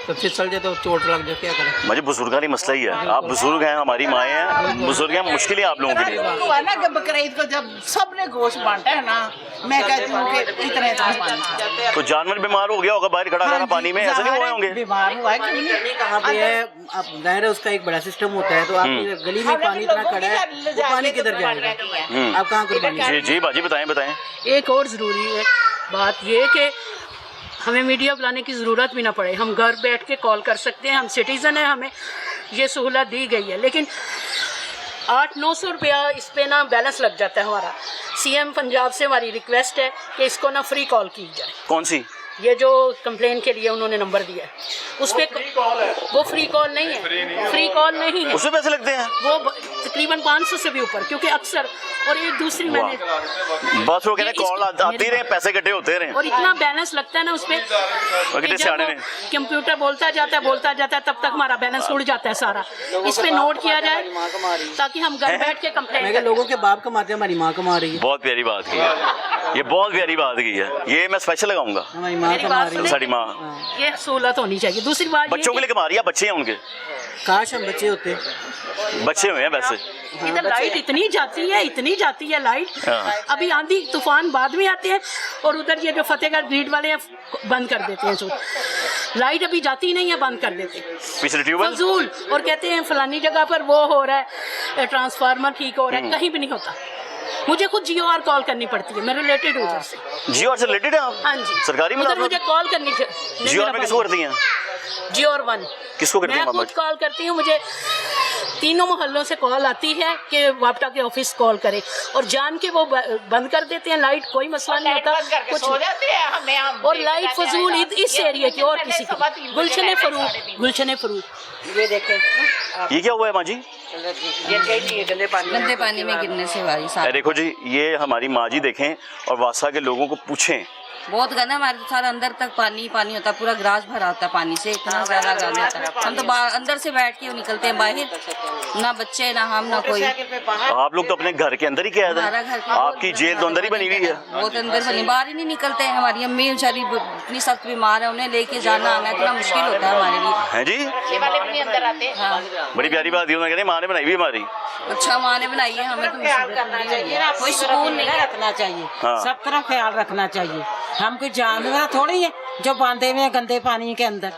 तो फिसल जाए तो चोट लग जाए, क्या करें? मुझे बुजुर्ग का मसला ही है, आप बुजुर्ग हैं, हमारी माएँ हैं, बुजुर्ग हैं, मुश्किल है आप लोगों के लिए। हुआ ना कि बकरीद को जब सबने गोश्त बांटा है ना, मैं कहती हूँ कि इतने पानी, तो जानवर बीमार हो गया होगा बाहर खड़ा करना पानी में, ऐसे नहीं हुए होंगे? बीमार हुआ है कि नहीं? कहाँ पे है? अब जाहिर है उसका एक बड़ा सिस्टम होता है, तो आप गली में पानी इतना खड़ा है, वो पानी किधर जाएगा? आप कहाँ कुर्बानी? जी जी बाजी बताएं बताएं। एक और ज़रूरी है बात ये कि हमें मीडिया बुलाने की ज़रूरत भी ना पड़े, हम घर बैठ के कॉल कर सकते हैं, हम सिटीज़न हैं, हमें ये सहूलत दी गई है। लेकिन 800-900 रुपया इस पे ना बैलेंस लग जाता है हमारा। सीएम पंजाब से हमारी रिक्वेस्ट है कि इसको ना फ्री कॉल की जाए। कौन सी? ये जो कंप्लेन के लिए उन्होंने नंबर दिया है उस पे वो फ्री कॉल नहीं है, फ्री कॉल नहीं है, उसमें पैसे लगते हैं वो तकरीबन 500 से भी ऊपर, क्योंकि अक्सर और एक दूसरी मैंने बस वो कह रहे कॉल आती रहे, पैसे इकट्ठे होते रहे, और इतना बैलेंस लगता है ना उसमें, कंप्यूटर बोलता जाता है तब तक हमारा बैलेंस उड़ जाता है सारा। इस पे नोट किया जाए ताकि हम घर बैठ के कंप्लेन। लोगों के बाप कमाते हैं, हमारी माँ कमा रही है। बहुत प्यारी बात की है, ये बहुत प्यारी बात की है, ये मैं स्पेशल लगाऊंगा। साड़ी माँ, ये सहूलत होनी चाहिए। दूसरी बात बच्चों के लिए कमा रही है, बच्चे हैं उनके, काश हम बच्चे होते, बच्चे हुए हैं वैसे। इधर लाइट इतनी जाती है लाइट, अभी आंधी तूफान बाद में आते हैं, और उधर ये जो फतेहगढ़ ग्रिड वाले हैं बंद कर देते हैं, लाइट अभी जाती ही नहीं है, बंद कर देते हैं फजूल, और कहते हैं फलानी जगह पर वो हो रहा है, ट्रांसफार्मर ठीक हो रहा है, कहीं भी नहीं होता। मुझे खुद जियो आर कॉल करनी पड़ती है, मैं रिलेटेड हूँ उधर से। जियो आर से रिलेटेड है आप? हाँ जी, सरकारी में मुझे कॉल करनी चाहिए। जियो आर में किसको करती हैं? जियो आर 1 किसको करती हैं? मैं खुद कॉल करती हूँ, मुझे 3 मोहल्लों से कॉल आती है कि वापटा के ऑफिस कॉल करे, और जान के वो बंद कर देते हैं लाइट, कोई मसला नहीं होता कुछ, और लाइट फजूल इस एरिया की और किसी की। गुलशन फरूक ये देखें, ये क्या हुआ है माँ जी? ये गंदे पानी में गिरने से वाली साहब। देखो जी, ये हमारी माँ जी देखें और वासा के लोगों को पूछें बहुत गंदा, हमारे सारा अंदर तक पानी पानी होता है, पूरा ग्रास भरा होता है पानी से, इतना ज्यादा गंदा होता है। हम तो अंदर से बैठ के निकलते हैं बाहर, ना बच्चे ना हम ना कोई। आप लोग तो अपने घर के अंदर ही कैद हैं, आपकी जेल तो अंदर ही बनी हुई है। बहुत अंदर बनी, बाहर ही नहीं निकलते हैं। हमारी अम्मी बेचारी इतनी सख्त बीमार है, उन्हें लेके जाना आना इतना मुश्किल होता है हमारे लिए। हैं जी, ये वाले भी नहीं अंदर आते। हाँ। बड़ी प्यारी बात ये उन्होंने माँ ने बनाई हुई हमारी। अच्छा, माँ ने बनाई है, हमें तो ख्याल करना चाहिए ना, कोई सुकून नहीं रखना चाहिए, हाँ। सब तरफ ख्याल रखना चाहिए। हम कोई जानवर थोड़ी है जो बांधे हुए हैं गंदे पानी के अंदर।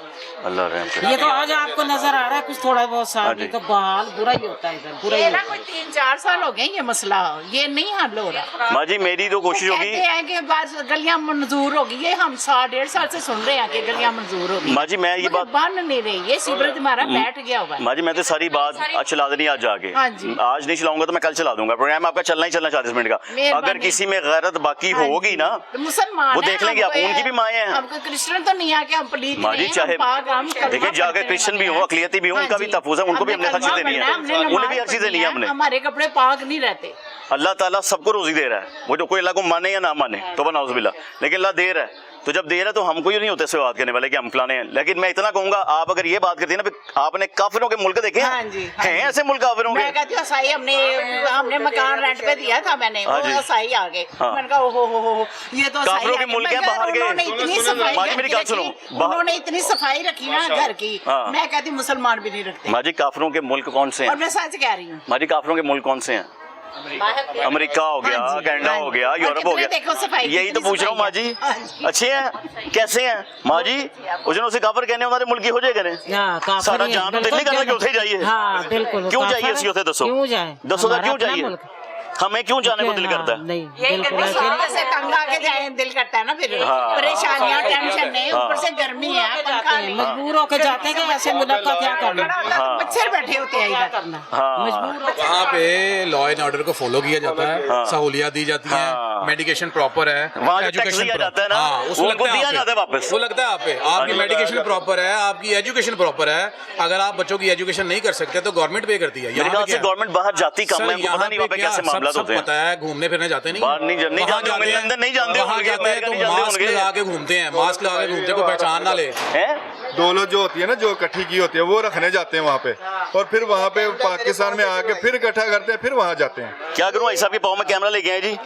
अल्लाह रहम करे। ये तो आज आपको नजर आ रहा है कुछ थोड़ा बहुत साल, तो बहाल बुरा ही होता है इधर, बुरा ही ये ना होता कोई 3-4 साल हो गए ये मसला, ये नहीं हल हो रहा। माँ जी मेरी तो कोशिश होगी, कहते हैं कि बस गलियां मंजूर होगी, ये हम 1.5 साल से सुन रहे हैं कि गलियां मंजूर होगी। माँ जी मैं ये बात बन नहीं रही, ये सीवरेज हमारा बैठ गया हुआ है। माँ जी मैं तो सारी बात चला देनी आज जाके, हाँ जी। आज नहीं चलाऊंगा तो मैं कल चला दूंगा। प्रोग्राम आपका चलना ही चलना 40 मिनट का। अगर किसी में गैरत बाकी होगी ना मुसलमान वो देख लेंगे आप, उनकी भी माएँ हैं। हमको क्रिश्चियन तो नहीं आके हम पलीत माँ जी चाहे देखिए जाके क्रिश्चियन भी हो, अकलियती भी हो, उनका भी तहफ़्फ़ुज़ है, उनको भी हमने हर चीज़ देनी है, उन्हें भी हर चीज़ देनी है हमने। हमारे कपड़े पाक नहीं रहते। अल्लाह ताला सबको रोजी दे रहा है, वो जो कोई अल्लाह को माने या ना माने तो बनाउज़ुबिल्लाह, लेकिन अल्लाह दे रहा है। तो जब दे रहा है तो हमको ही नहीं होते इससे बात करने वाले कि हम फलाने हैं। लेकिन मैं इतना कहूंगा, आप अगर ये बात करती है ना, आपने काफिरों के मुल्क देखे हैं ऐसे मुल्क काफिरों के? मैं कहती हूँ असाई, हमने मकान रेंट पे दिया था, मैंने वो असाई आ गए, मैंने कहा ओहो ये तो काफिरों के मुल्क है बाहर के। उन्होंने इतनी सफाई, मेरी बात सुनो, उन्होंने इतनी सफाई रखी ना घर की, मैं कहती मुसलमान भी नहीं रखते। माँ जी काफिरों के मुल्क कौन से हैं? और मैं सच कह रही हूँ, माँ जी काफिरों के मुल्क कौन से हैं? अमेरिका हो गया, कनाडा हो गया, यूरोप हो गया, यही तो पूछ रहा हूँ माँ जी। अच्छे हैं, कैसे हैं माँ जी? उसे काफिर कहने हमारे मुल्क हो जाएगा सारा जान दिल्ली करना क्यों जाइए? हाँ बिल्कुल, क्यों जाइए उसी होते दसो, क्यों जाए, दसो क्यों जाइए? हमें क्यों जाने को दिल करता है? नहीं से तंग आके जाए दिल करता है ना, फिर परेशानियां टेंशन नहीं, ऊपर से गर्मी है, पंखा नहीं, मजबूर होकर जाते हैं कि ऐसे मुल्क का क्या करना, मच्छर बैठे होते हैं इधर करना। वहाँ पे लॉ एंड ऑर्डर को फॉलो किया जाता है, सहूलियत दी जाती है, मेडिकेशन प्रॉपर है, एजुकेशन जाता है ना, वो लगता है आप पे, आपकी मेडिकेशन प्रॉपर है, आपकी एजुकेशन प्रॉपर है। अगर आप बच्चों की एजुकेशन नहीं कर सकते तो गवर्नमेंट पे करती है। गवर्नमेंट बाहर जाती कम है, पता नहीं वहाँ पे कैसे मामला होते हैं। पता है, घूमने फिरने जाते नहीं, बाहर नहीं जानते, लंदन नहीं जानते, वहाँ जाते हैं तो मास्क लगा के घूमते हैं, मास्क लगा के घूमते हैं, कोई पहचान ना ले। दौलत जो होती है ना, जो इकट्ठी की होती है वो रखने जाते हैं वहाँ पे, और फिर वहाँ पे पाकिस्तान में आके फिर इकट्ठा करते हैं, फिर वहाँ जाते हैं। क्या करूँ भाई साहब के पाँव में कैमरा लेके आए जी?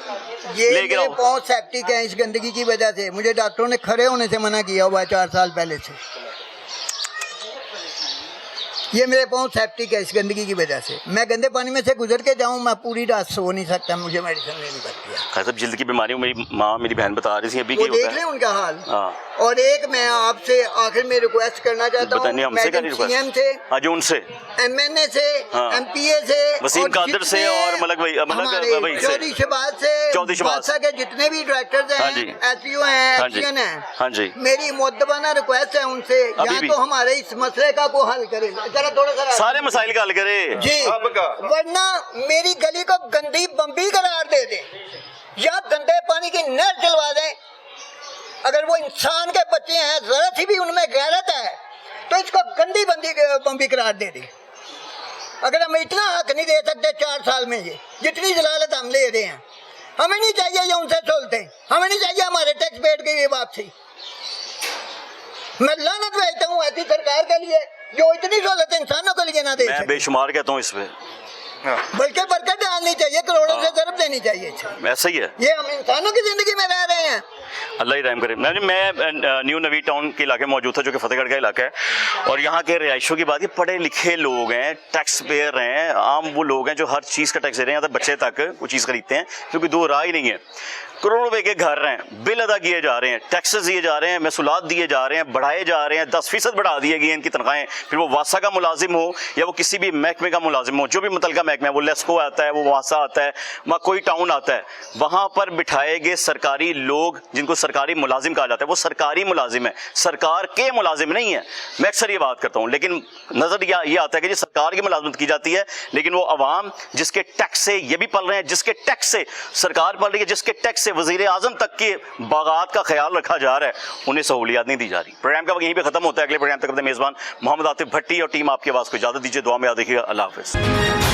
ये मेरे पाँव सेप्टिक है इस गंदगी की वजह से, मुझे डॉक्टरों ने खड़े होने से मना किया हुआ है 4 साल पहले से। ये मेरे पाँव सेप्टिक है इस गंदगी की वजह से, मैं गंदे पानी में से गुजर के जाऊँ, मैं पूरी रात सो नहीं सकता, मुझे मेडिसिन लेनी पड़ती है। सब जिल्द की बीमारी, मेरी माँ मेरी बहन बता रही थी अभी, वो देख लें उनका हाल। और एक मैं आपसे आखिर में रिक्वेस्ट करना चाहता हूँ, CM से, उनसे, MNA से, MPA से, वसीम कादिर से, और चौधरी शहबाज से, बादशाह के जितने भी डायरेक्टर्स हैं, SPO हैं, एक्शन हैं, मेरी मुद्दबाना रिक्वेस्ट है उनसे, या तो हमारे इस मसले का को हल करें, जरा थोड़ा सा सारे मसाइल का हल करे जी, वरना मेरी गली को गंदी बम्बी करार दे दें या गंदे पानी की नहर चलवा दें। अगर वो इंसान के बच्चे हैं, जरा सी भी उनमें गैरत है, तो इसको गंदी बम्बी करार दे दें। अगर हम इतना हक नहीं दे सकते 4 साल में, ये जितनी जलालत हम ले रहे हैं, हमें नहीं चाहिए ये उनसे सोलते, हमें नहीं चाहिए हमारे टैक्स पेड की ये वापसी। मैं लानत भेजता हूँ ऐसी सरकार के लिए जो इतनी सहूलत इंसानों के लिए ना दे। मैं बेशुमार कहता हूँ इस पे, बल्कि बरकत डालनी चाहिए, करोड़ों से ज़रब देनी चाहिए। ऐसा ही है, ये हम इंसानों की जिंदगी में रह रहे हैं। अल्लाह ही रहम करे। मैं न्यू नवी टाउन के इलाके में मौजूद था, जो कि फतेहगढ़ का इलाका है, और यहाँ के रिहायशों की बात, ये पढ़े लिखे लोग हैं, टैक्स पेयर हैं, आम वो लोग हैं जो हर चीज़ का टैक्स दे रहे हैं, यहाँ तक बच्चे तक कोई चीज़ खरीदते हैं, क्योंकि दो राह ही नहीं है। करोड़ों रुपए के घर हैं, बिल अदा किए जा रहे हैं, टैक्सेस दिए जा रहे हैं, महसूलात दिए जा रहे हैं, बढ़ाए जा रहे हैं, 10% बढ़ा दिए गए इनकी तनख्वाहें, फिर वो वासा का मुलाजिम हो या वो किसी भी महकमे का मुलाजिम हो, जो भी मुतलका महकमा है, वो लेस्को आता है, वो वासा आता है, वहाँ कोई टाउन आता है, वहाँ पर बिठाए गए सरकारी लोग जिनको सरकारी मुलाजिम कहा जाता है, वो सरकारी मुलाजिम है, सरकार के मुलाजिम नहीं है। मैं अक्सर ये बात करता हूँ, लेकिन नजर ये आता है कि सरकार की मुलाजमत की जाती है, लेकिन वो अवाम जिसके टैक्स से ये भी पल रहे हैं, जिसके टैक्स से सरकार पल रही है, जिसके टैक्स से वजीर आजम तक के बागात का ख्याल रखा जा रहा है, उन्हें सहूलियत नहीं दी जा रही। प्रोग्राम का वक्त यहीं पे खत्म होता है। अगले प्रोग्राम तक अपने मेजबान मोहम्मद आतिफ भट्टी और टीम आपकी आवाज़ को इजाजत दीजिए। दुआ में याद रखिएगा। अल्लाह हाफिज़।